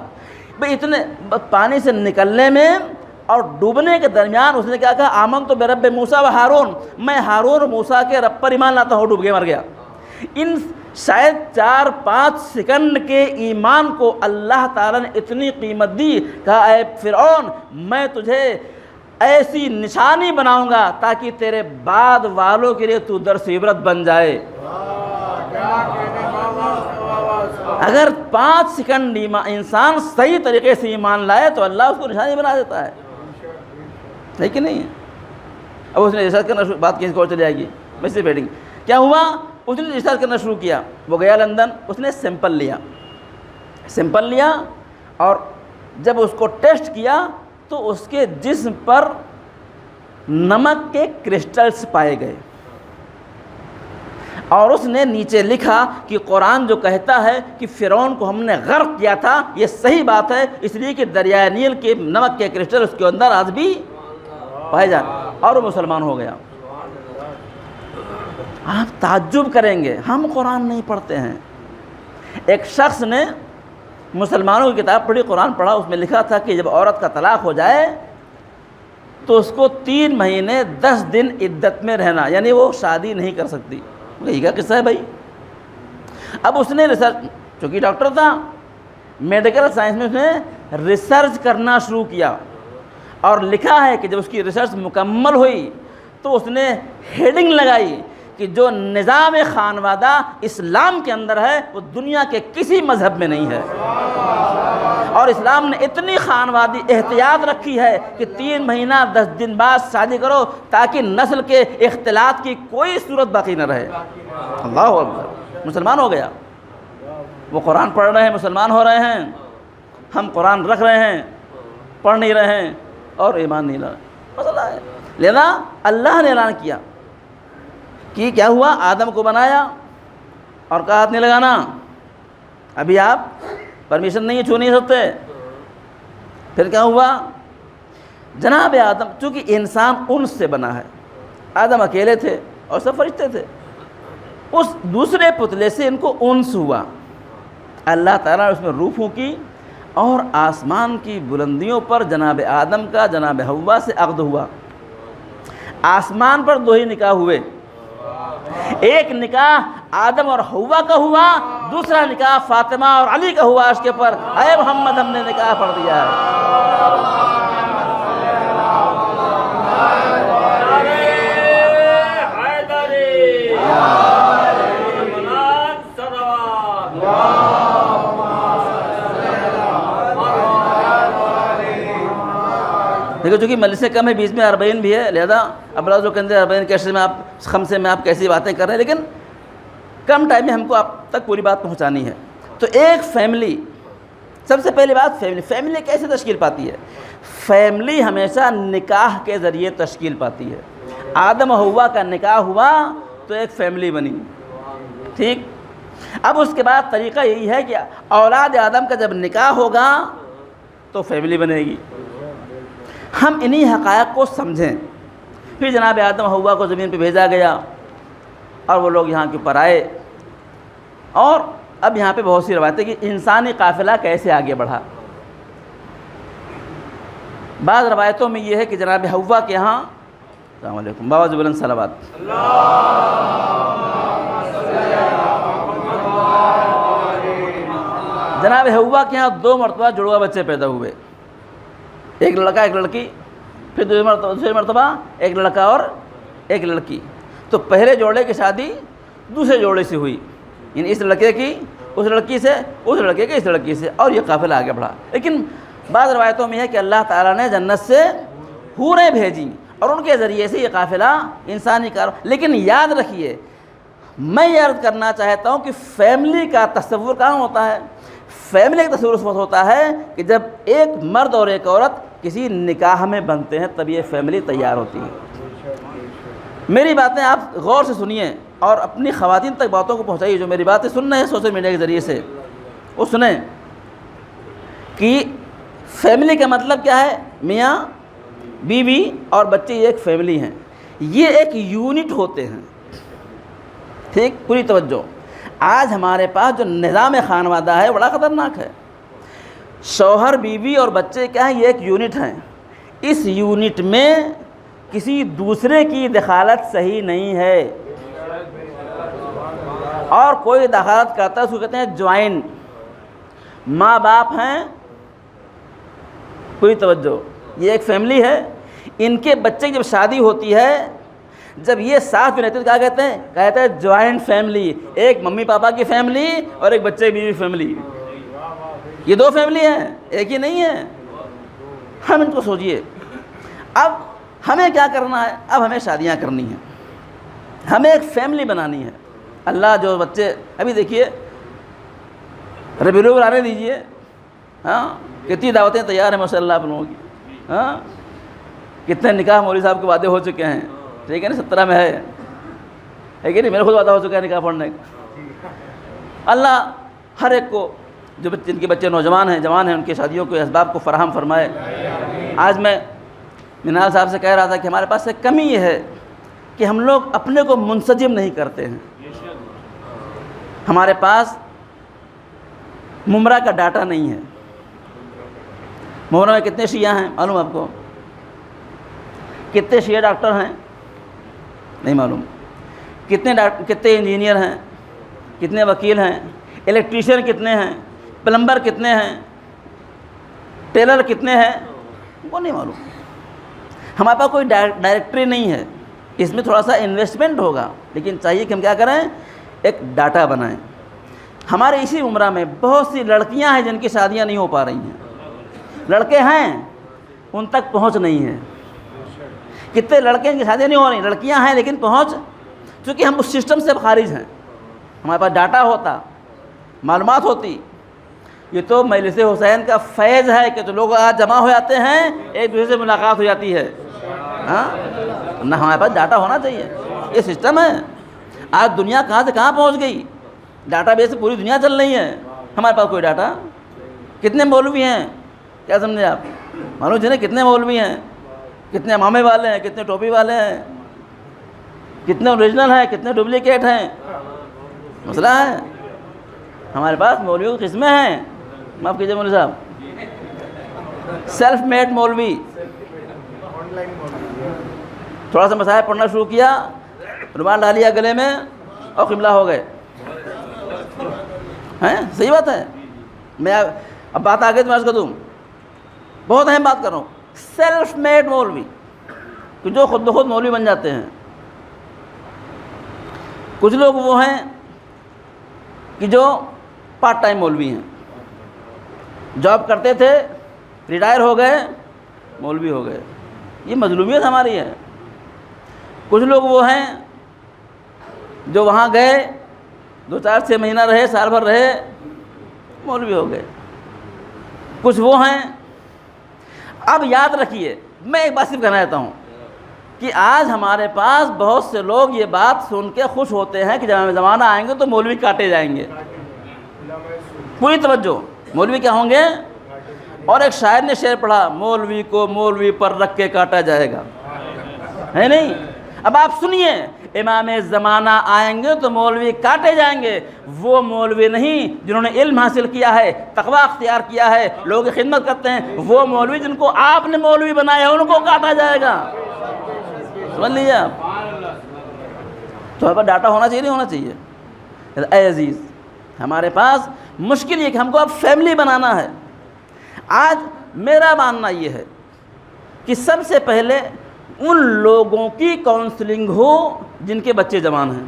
بھئی اتنے پانی سے نکلنے میں اور ڈوبنے کے درمیان اس نے کیا کہا، آمنت برب موسیٰ و ہارون، میں ہارون اور موسیٰ کے رب پر ایمان لاتا ہوں، ڈوب گیا، مر گیا۔ ان شاید 4-5 سیکنڈ کے ایمان کو اللہ تعالیٰ نے اتنی قیمت دی، کہا اے فرعون میں تجھے ایسی نشانی بناؤں گا تاکہ تیرے بعد والوں کے لیے تو درس عبرت بن جائے۔ اگر 5 سیکنڈ انسان صحیح طریقے سے ایمان لائے تو اللہ اس کو نشانی بنا دیتا ہے کہ نہیں ہے؟ اب اس نے ریسرچ کرنا شروع، بات کسی کو اور چلی جائے گی، میں سے بیٹھیں گے۔ کیا ہوا، اس نے ریسرچ کرنا شروع کیا، وہ گیا لندن، اس نے سیمپل لیا اور جب اس کو ٹیسٹ کیا تو اس کے جسم پر نمک کے کرسٹلز پائے گئے، اور اس نے نیچے لکھا کہ قرآن جو کہتا ہے کہ فرعون کو ہم نے غرق کیا تھا یہ صحیح بات ہے، اس لیے کہ دریائے نیل کے نمک کے کرسٹل اس کے اندر آج بھی پائے جاتے، اور وہ مسلمان ہو گیا۔ آپ تعجب کریں گے، ہم قرآن نہیں پڑھتے ہیں۔ ایک شخص نے مسلمانوں کی کتاب پڑھی، قرآن پڑھا، اس میں لکھا تھا کہ جب عورت کا طلاق ہو جائے تو اس کو 3 مہینے 10 دن عدت میں رہنا، یعنی وہ شادی نہیں کر سکتی۔ یہی کا قصہ ہے بھائی۔ اب اس نے ریسرچ، چونکہ ڈاکٹر تھا، میڈیکل سائنس میں اس نے ریسرچ کرنا شروع کیا، اور لکھا ہے کہ جب اس کی ریسرچ مکمل ہوئی تو اس نے ہیڈنگ لگائی کہ جو نظام خانوادہ اسلام کے اندر ہے وہ دنیا کے کسی مذہب میں نہیں ہے، اور اسلام نے اتنی خانوادی احتیاط رکھی ہے کہ 3 مہینہ 10 دن بعد شادی کرو تاکہ نسل کے اختلاط کی کوئی صورت باقی نہ رہے۔ اللہ اکبر، مسلمان ہو گیا۔ وہ قرآن پڑھ رہے ہیں، مسلمان ہو رہے ہیں، ہم قرآن رکھ رہے ہیں، پڑھ نہیں رہے ہیں اور ایمان نہیں لائے، مسئلہ ہے۔ لہذا اللہ نے اعلان کیا کہ کیا ہوا، آدم کو بنایا اور کہا ہاتھ نہیں لگانا، ابھی آپ پرمیشن نہیں ہے، چھو نہیں سکتے۔ پھر کیا ہوا، جناب آدم، چونکہ انسان انس سے بنا ہے، آدم اکیلے تھے اور سب فرشتے تھے، اس دوسرے پتلے سے ان کو انس ہوا، اللہ تعالیٰ نے اس میں روح پھونکی اور آسمان کی بلندیوں پر جناب آدم کا جناب حوا سے عقد ہوا۔ آسمان پر 2 ہی نکاح ہوئے، ایک نکاح آدم اور حوا کا ہوا، دوسرا نکاح فاطمہ اور علی کا ہوا عرش کے پر۔ اے محمد، ہم نے نکاح پڑھ دیا ہے۔ دیکھو چونکہ مجلس سے کم ہے، بیچ میں 40 بھی ہے، لہذا ابراز جو کہتے ہیں 40 کیسے میں آپ خمسے میں آپ کیسی باتیں کر رہے ہیں، لیکن کم ٹائم میں ہم کو آپ تک پوری بات پہنچانی ہے۔ تو ایک فیملی، سب سے پہلی بات فیملی کیسے تشکیل پاتی ہے؟ فیملی ہمیشہ نکاح کے ذریعے تشکیل پاتی ہے۔ آدم و حوا کا نکاح ہوا تو ایک فیملی بنی، ٹھیک۔ اب اس کے بعد طریقہ یہی ہے کہ اولاد آدم کا جب نکاح ہوگا تو فیملی بنے گی۔ ہم انہی حقائق کو سمجھیں۔ پھر جناب آدم حوا کو زمین پہ بھیجا گیا اور وہ لوگ یہاں کے اوپر آئے، اور اب یہاں پہ بہت سی روایتیں کہ انسانی قافلہ کیسے آگے بڑھا۔ بعض روایتوں میں یہ ہے کہ جناب حوا کے ہاں، السلام علیکم، بابا جو بلند صلوات، جناب حوا کے ہاں 2 مرتبہ جڑوا بچے پیدا ہوئے، ایک لڑکا ایک لڑکی، پھر دوسری مرتبہ ایک لڑکا اور ایک لڑکی، تو پہلے جوڑے کی شادی دوسرے جوڑے سے ہوئی، یعنی اس لڑکے کی اس لڑکی سے، اس لڑکے کے اس لڑکی سے، اور یہ قافلہ آگے بڑھا۔ لیکن بعض روایتوں میں ہے کہ اللہ تعالیٰ نے جنت سے حوریں بھیجیں اور ان کے ذریعے سے یہ قافلہ انسانی لیکن یاد رکھیے، میں یہ عرض کرنا چاہتا ہوں کہ فیملی کا تصور کہاں ہوتا ہے؟ فیملی کا تصور اس وقت ہوتا ہے کہ جب ایک مرد اور ایک عورت کسی نکاح میں بنتے ہیں، تب یہ فیملی تیار ہوتی ہے۔ میری باتیں آپ غور سے سنیے اور اپنی خواتین تک باتوں کو پہنچائیے، جو میری باتیں سن رہے ہیں سوشل میڈیا کے ذریعے سے، وہ سنیں کہ فیملی کا مطلب کیا ہے۔ میاں بیوی اور بچے یہ ایک فیملی ہیں، یہ ایک یونٹ ہوتے ہیں، ٹھیک؟ پوری توجہ۔ آج ہمارے پاس جو نظام خانوادہ ہے بڑا خطرناک ہے۔ شوہر بیوی اور بچے کیا ہیں؟ یہ ایک یونٹ ہیں، اس یونٹ میں کسی دوسرے کی دخالت صحیح نہیں ہے، اور کوئی دخالت کرتا ہے اس کو کہتے ہیں جوائنٹ۔ ماں باپ ہیں، پوری توجہ، یہ ایک فیملی ہے، ان کے بچے کی جب شادی ہوتی ہے، جب یہ ساتھ میں رہتے تو کیا کہتے ہیں جوائنٹ فیملی، ایک ممی پاپا کی فیملی اور ایک بچے بیوی فیملی، یہ دو فیملی ہیں، ایک ہی نہیں ہے۔ ہم ان کو سوچئے، اب ہمیں کیا کرنا ہے؟ اب ہمیں شادیاں کرنی ہیں، ہمیں ایک فیملی بنانی ہے۔ اللہ جو بچے ابھی دیکھیے ربیع الاول آنے دیجئے، ہاں کتنی دعوتیں تیار ہیں ماشاء اللہ آپ لوگوں کی، ہاں کتنے نکاح مولوی صاحب کے وعدے ہو چکے ہیں، ٹھیک ہے نا؟ 17 میں ہے کہ نہیں؟ میرے خود وعدہ ہو چکا ہے نکاح پڑھنے کا۔ اللہ ہر ایک کو، جو جن کے بچے نوجوان ہیں جوان ہیں، ان کی شادیوں کے اسباب کو فراہم فرمائے۔ آج میں منال صاحب سے کہہ رہا تھا کہ ہمارے پاس ایک کمی یہ ہے کہ ہم لوگ اپنے کو منسجم نہیں کرتے ہیں۔ ہمارے پاس ممرہ کا ڈاٹا نہیں ہے۔ ممرہ میں کتنے شیعہ ہیں معلوم آپ کو؟ کتنے شیعہ ڈاکٹر ہیں نہیں معلوم، کتنے انجینئر ہیں، کتنے وکیل ہیں، الیکٹریشین کتنے ہیں، پلمبر کتنے ہیں، ٹیلر کتنے ہیں، وہ نہیں معلوم۔ ہمارے پاس کوئی ڈائریکٹری نہیں ہے، اس میں تھوڑا سا انویسٹمنٹ ہوگا، لیکن چاہیے کہ ہم کیا کریں؟ ایک ڈاٹا بنائیں۔ ہمارے اسی عمرہ میں بہت سی لڑکیاں ہیں جن کی شادیاں نہیں ہو پا رہی ہیں، لڑکے ہیں ان تک پہنچ نہیں ہے۔ کتنے لڑکے ان کی شادیاں نہیں ہو رہی، لڑکیاں ہیں لیکن پہنچ، چونکہ ہم اس سسٹم سے خارج ہیں۔ ہمارے پاس ڈاٹا ہوتا، معلومات ہوتی۔ یہ تو مجلس حسین کا فیض ہے کہ جو لوگ آج جمع ہو جاتے ہیں، ایک دوسرے سے ملاقات ہو جاتی ہے، ہاں نہ ہمارے پاس ڈاٹا ہونا چاہیے۔ یہ سسٹم ہے۔ آج دنیا کہاں سے کہاں پہنچ گئی، ڈاٹا بیس سے پوری دنیا چل رہی ہے، ہمارے پاس کوئی ڈاٹا۔ کتنے مولوی ہیں، کیا سمجھے آپ؟ معلوم چلے کتنے مولوی ہیں، کتنے امامے والے ہیں، کتنے ٹوپی والے ہیں، کتنے اوریجنل ہیں، کتنے ڈپلیکیٹ ہیں، مسئلہ ہے۔ ہمارے پاس مولویوں کی قسمیں ہیں، معاف کیجیے مولوی صاحب، سیلف میڈ مولوی۔ تھوڑا سا مسائل پڑھنا شروع کیا، رومال ڈال لیا گلے میں اور قبلہ ہو گئے، ہیں؟ صحیح بات ہے۔ میں اب بات آگے تو میں اس کو دوں، بہت اہم بات کر رہا ہوں۔ سیلف میڈ مولوی کہ جو خود بخود مولوی بن جاتے ہیں۔ کچھ لوگ وہ ہیں کہ جو پارٹ ٹائم مولوی ہیں، جاب کرتے تھے، ریٹائر ہو گئے، مولوی ہو گئے۔ یہ مظلومیت ہماری ہے۔ کچھ لوگ وہ ہیں جو وہاں گئے، 2-4-6 مہینہ رہے، سال بھر رہے، مولوی ہو گئے۔ کچھ وہ ہیں۔ اب یاد رکھیے، میں ایک بات صرف کہنا چاہتا ہوں کہ آج ہمارے پاس بہت سے لوگ یہ بات سن کے خوش ہوتے ہیں کہ جب ہمیں زمانہ آئیں گے تو مولوی کاٹے جائیں گے۔ پوری توجہ، مولوی کیا ہوں گے؟ اور ایک شاعر نے شعر پڑھا، مولوی کو مولوی پر رکھ کے کاٹا جائے گا، ہے نہیں؟ اب آپ سنیے، امام زمانہ آئیں گے تو مولوی کاٹے جائیں گے۔ وہ مولوی نہیں جنہوں نے علم حاصل کیا ہے، تقویٰ اختیار کیا ہے، لوگوں کی خدمت کرتے ہیں، وہ مولوی جن کو آپ نے مولوی بنایا ان کو کاٹا جائے گا۔ سمجھ لیجیے آپ۔ تو ہمارے پاس ڈاٹا ہونا چاہیے، نہیں ہونا چاہیے؟ اے عزیز، ہمارے پاس مشکل یہ کہ ہم کو اب فیملی بنانا ہے۔ آج میرا ماننا یہ ہے کہ سب سے پہلے ان لوگوں کی کاؤنسلنگ ہو جن کے بچے جوان ہیں.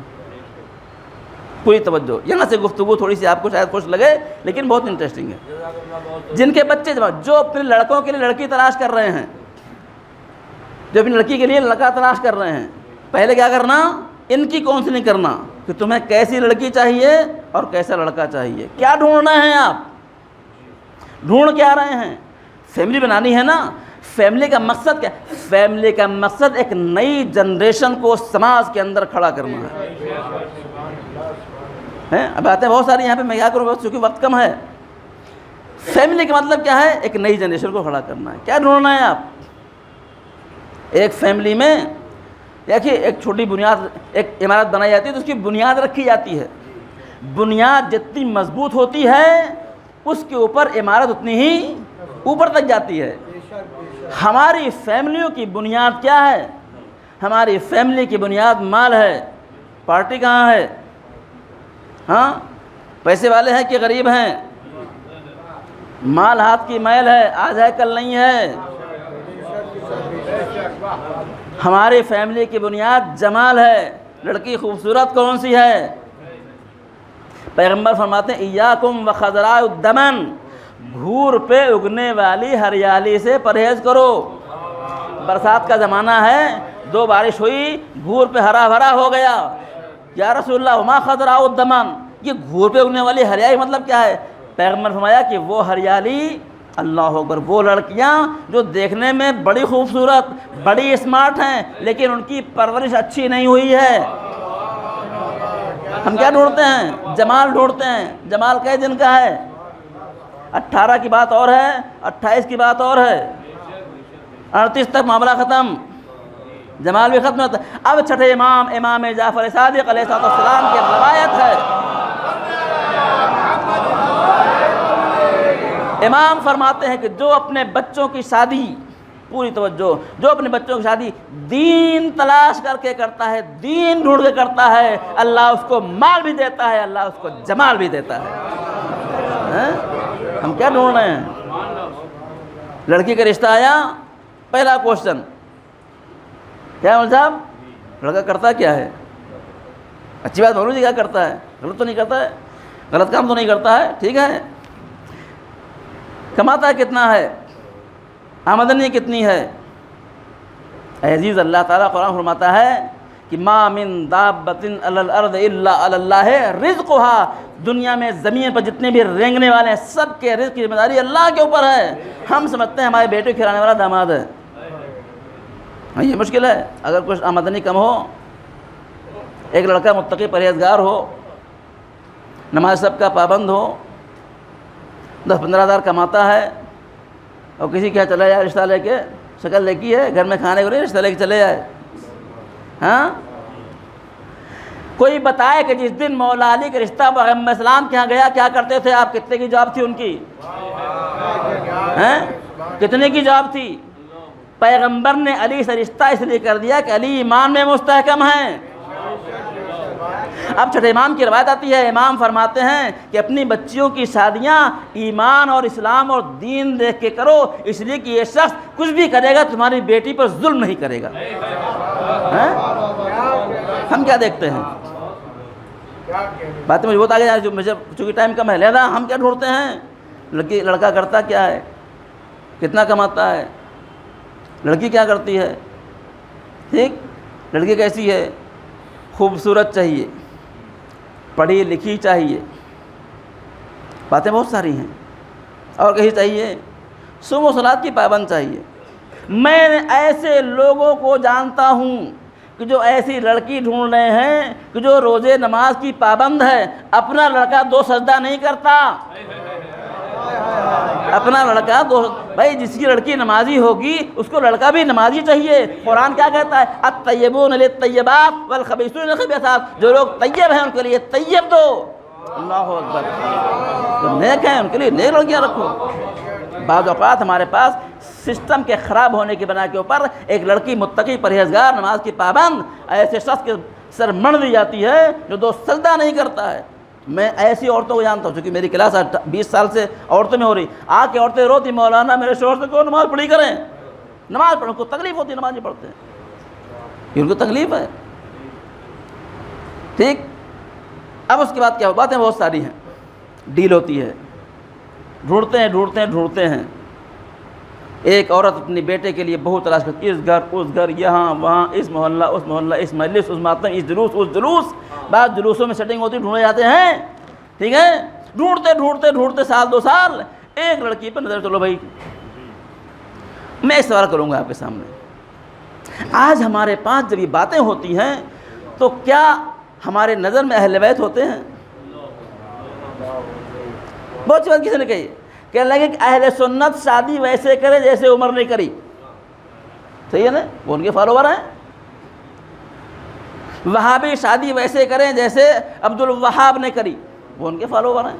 پوری توجہ. یہاں سے گفتگو تھوڑی سی آپ کو شاید خوش لگے لیکن بہت انٹرسٹنگ ہے. جن کے بچے جوان, جو اپنے لڑکوں کے لیے لڑکی تلاش کر رہے ہیں, جو اپنی لڑکی کے لیے لڑکا تلاش کر رہے ہیں, پہلے کیا کرنا, ان کی کاؤنسلنگ کرنا کہ تمہیں کیسی لڑکی چاہیے اور کیسا لڑکا چاہیے, کیا ڈھونڈ رہے ہیں آپ, ڈھونڈ کیا رہے ہیں. فیملی بنانی ہے نا. فیملی کا مقصد کیا؟ فیملی کا مقصد ایک نئی جنریشن کو سماج کے اندر کھڑا کرنا ہے. اب باتیں بہت ساری یہاں پہ, میں کیا کروں بس چونکہ وقت کم ہے. فیملی کا مطلب کیا ہے؟ ایک نئی جنریشن کو کھڑا کرنا ہے. کیا ڈھونڈنا ہے آپ؟ ایک فیملی میں دیکھیے ایک چھوٹی بنیاد, ایک عمارت بنائی جاتی ہے تو اس کی بنیاد رکھی جاتی ہے. بنیاد جتنی مضبوط ہوتی ہے اس کے اوپر عمارت اتنی ہی اوپر تک جاتی ہے. ہماری فیملیوں کی بنیاد کیا ہے؟ ہماری فیملی کی بنیاد مال ہے. پارٹی کہاں ہے؟ ہاں, پیسے والے ہیں کہ غریب ہیں؟ مال ہاتھ کی میل ہے, آج ہے کل نہیں ہے. ہماری فیملی کی بنیاد جمال ہے. لڑکی خوبصورت کون سی ہے؟ پیغمبر فرماتے ہیں ایاکم وخضراء الدمن, گھور پہ اگنے والی ہریالی سے پرہیز کرو. برسات کا زمانہ ہے, 2 بارش ہوئی, گھور پہ ہرا بھرا ہو گیا. یا رسول اللہ وما خضراء الدمن, یہ گھور پہ اگنے والی ہریالی مطلب کیا ہے؟ پیغمبر فرمایا کہ وہ ہریالی, اللہ اکبر, وہ لڑکیاں جو دیکھنے میں بڑی خوبصورت, بڑی اسمارٹ ہیں لیکن ان کی پرورش اچھی نہیں ہوئی ہے. ہم کیا ڈھونڈتے ہیں؟ جمال ڈھونڈتے ہیں. جمال کئے دن کا ہے؟ 18 کی بات اور ہے, 28 کی بات اور ہے, 38 تک معاملہ ختم, جمال بھی ختم ہوتا ہے. اب چھٹے امام, امام جعفر صادق علیہ السلام کی روایت ہے, امام فرماتے ہیں کہ جو اپنے بچوں کی شادی, پوری توجہ, جو اپنے بچوں کی شادی دین تلاش کر کے کرتا ہے, دین ڈھونڈ کے کرتا ہے, اللہ اس کو مال بھی دیتا ہے, اللہ اس کو جمال بھی دیتا ہے. ہم کیا ڈھونڈ رہے ہیں؟ لڑکی کا رشتہ آیا, پہلا کوشچن کیا ہے صاحب؟ لڑکا کرتا کیا ہے؟ اچھی بات بولو جی, کیا کرتا ہے؟ غلط تو نہیں کرتا ہے, غلط کام تو نہیں کرتا ہے, ٹھیک ہے. کماتا ہے کتنا ہے؟ آمدنی کتنی ہے؟ عزیز, اللہ تعالیٰ قرآن فرماتا ہے کہ ما من دابۃ علی الارض الا علی اللہ رزقها, دنیا میں زمین پر جتنے بھی رینگنے والے ہیں سب کے رزق کی ذمہ داری اللہ کے اوپر ہے. ہم سمجھتے ہیں ہمارے بیٹے کھلانے والا داماد ہے. یہ مشکل ہے. اگر کچھ آمدنی کم ہو, ایک لڑکا متقی پرہیزگار ہو, نماز سب کا پابند ہو, 10-15 ہزار کماتا ہے, اور کسی کے چلا جائے رشتہ لے کے, شکل دیکھی ہے گھر میں کھانے کو نہیں, رشتہ لے کے چلے جائے. ہاں, کوئی بتائے کہ جس دن مولا علی کا رشتہ پیغمبر اسلام کے ہاں گیا کیا کرتے تھے آپ؟ کتنے کی جاب تھی ان کی؟ کتنے کی جاب تھی؟ پیغمبر نے علی سے رشتہ اس لیے کر دیا کہ علی ایمان میں مستحکم ہیں. اب چھٹے امام کی روایت آتی ہے, امام فرماتے ہیں کہ اپنی بچیوں کی شادیاں ایمان اور اسلام اور دین دیکھ کے کرو, اس لیے کہ یہ شخص کچھ بھی کرے گا تمہاری بیٹی پر ظلم نہیں کرے گا. ہم کیا دیکھتے ہیں؟ باتیں مجھے بہت آگے جائیں, مجھے چونکہ ٹائم کم ہے, لہذا ہم کیا ڈھونڈتے ہیں؟ لڑکا کرتا کیا ہے, کتنا کماتا ہے, لڑکی کیا کرتی ہے, ٹھیک, لڑکی کیسی ہے, خوبصورت چاہیے, پڑھی لکھی چاہیے, باتیں بہت ساری ہیں, اور کہیں چاہیے صوم و صلات کی پابند چاہیے. میں ایسے لوگوں کو جانتا ہوں کہ جو ایسی لڑکی ڈھونڈ رہے ہیں کہ جو روزے نماز کی پابند ہے, اپنا لڑکا 2 سجدہ نہیں کرتا, اپنا لڑکا بھائی جس کی لڑکی نمازی ہوگی اس کو لڑکا بھی نمازی چاہیے. قرآن کیا کہتا ہے؟ الطیبون للطیبات والخبیثون للخبیثات, جو لوگ طیب ہیں ان کے لیے طیب دو. اللہ اکبر, جو نیک ہیں ان کے لیے نیک لڑکیاں رکھو. بعض اوقات ہمارے پاس سسٹم کے خراب ہونے کی بنا کے اوپر ایک لڑکی متقی پرہیزگار نماز کی پابند ایسے شخص کے سر مڑ دی جاتی ہے جو 2 سجدہ نہیں کرتا ہے. میں ایسی عورتوں کو جانتا ہوں, چونکہ میری کلاس 20 سال سے عورتوں میں ہو رہی, آ کے عورتیں روتی, مولانا میرے شوہر سے کو نماز پڑھی کریں, نماز پڑھنے کو تکلیف ہوتی ہے, نماز نہیں پڑھتے ہیں. یہ ان کو تکلیف ہے. ٹھیک. اب اس کے بعد کیا باتیں بہت ساری ہیں, ڈیل ہوتی ہے, ڈھونڈتے ہیں. ایک عورت اپنے بیٹے کے لیے بہت تلاش کرتی ہے, اس گھر اس گھر, یہاں وہاں, اس محلہ اس محلہ, اس مجلس اس ماتم, اس جلوس اس جلوس. بعض جلوسوں میں سیٹنگ ہوتی ہے, ڈھونڈے جاتے ہیں. ٹھیک ہے. ڈھونڈتے سال 2 سال ایک لڑکی پہ نظر. چلو بھائی میں ایک سوال کروں گا آپ کے سامنے. آج ہمارے پاس جب یہ باتیں ہوتی ہیں تو کیا ہمارے نظر میں اہل بیت ہوتے ہیں؟ بہت سی بات کسی نے کہی, کہنے لگے کہ اہل سنت شادی ویسے کرے جیسے عمر نے کری. صحیح ہے نا, وہ ان کے فالوور ہیں. وہابی شادی ویسے کریں جیسے عبد الوہاب نے کری, وہ ان کے فالوور ہیں.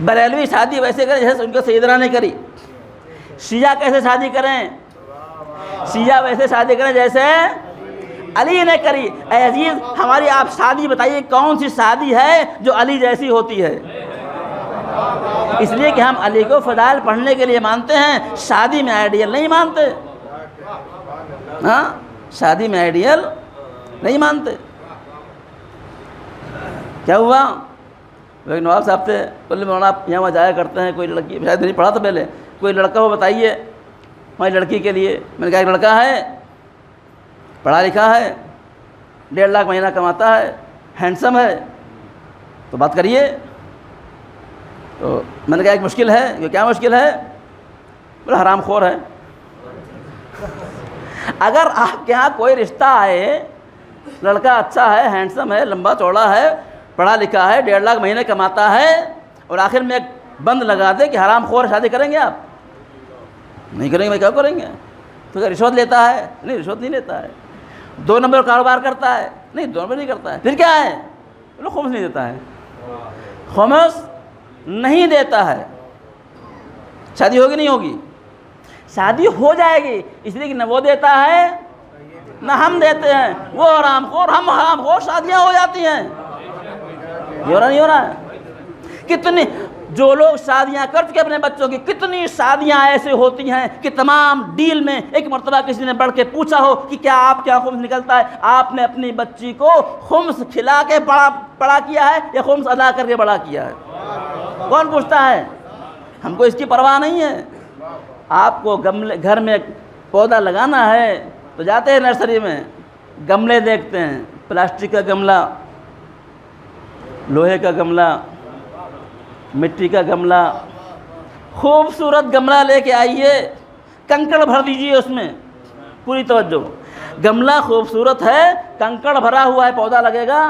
بریلوی شادی ویسے کریں جیسے ان کے سیدنا نے کری. شیعہ کیسے شادی کریں؟ شیعہ ویسے شادی کریں جیسے علی نے کری. اے عزیز, ہماری آپ شادی بتائیے کون سی شادی ہے جو علی جیسی ہوتی ہے؟ اس لیے کہ ہم علی کو فضائل پڑھنے کے لیے مانتے ہیں, شادی میں آئیڈیل نہیں مانتے. ہاں, شادی میں آئیڈیل نہیں مانتے. کیا ہوا, ایک نواب صاحب تھے, بولے مولانا آپ یہاں وہاں جایا کرتے ہیں, کوئی لڑکی, شاید نہیں پڑھا تھا پہلے, کوئی لڑکا ہو بتائیے ہماری لڑکی کے لیے. میں نے کہا ایک لڑکا ہے, پڑھا لکھا ہے, 1.5 لاکھ مہینہ کماتا ہے, ہینڈسم ہے, تو بات کریے. تو میں نے کہا ایک مشکل ہے. یہ کیا مشکل ہے؟ بولے حرام خور ہے. اگر آپ کے یہاں کوئی رشتہ آئے, لڑکا اچھا ہے, ہینڈسم ہے, لمبا چوڑا ہے, پڑھا لکھا ہے, 1.5 لاکھ مہینے کماتا ہے, اور آخر میں ایک بند لگا دے کہ حرام خور شادی کریں گے آپ؟ نہیں کریں گے. میں کیا کریں گے؟ تو کیا رشوت لیتا ہے؟ نہیں, رشوت نہیں لیتا ہے. 2 نمبر کاروبار کرتا ہے؟ نہیں, 2 نمبر نہیں کرتا ہے. پھر کیا ہے؟ بولے خمس نہیں دیتا ہے. خمس نہیں دیتا ہے. شادی ہوگی نہیں ہوگی؟ شادی ہو جائے گی, اس لیے کہ نہ وہ دیتا ہے نہ ہم دیتے ہیں. وہ حرام خور, ہم حرام خور, شادیاں ہو جاتی ہیں. یہ ہو رہا نہیں ہو رہا ہے؟ کتنی جو لوگ شادیاں کر چکے اپنے بچوں کی, کتنی شادیاں ایسے ہوتی ہیں کہ تمام ڈیل میں ایک مرتبہ کسی نے بڑھ کے پوچھا ہو کہ کیا آپ کیا خمس نکلتا ہے؟ آپ نے اپنی بچی کو خمس کھلا کے بڑا کیا ہے یا خمس ادا کر کے بڑا کیا ہے؟ کون پوچھتا ہے؟ ہم کو اس کی پرواہ نہیں ہے. آپ کو گھر میں پودا لگانا ہے تو جاتے ہیں نرسری میں, گملے دیکھتے ہیں, پلاسٹک کا گملہ, لوہے کا گملہ, مٹی کا گملہ, خوبصورت گملہ لے کے آئیے, کنکڑ بھر دیجیے اس میں. پوری توجہ, گملہ خوبصورت ہے, کنکڑ بھرا ہوا ہے, پودا لگے گا؟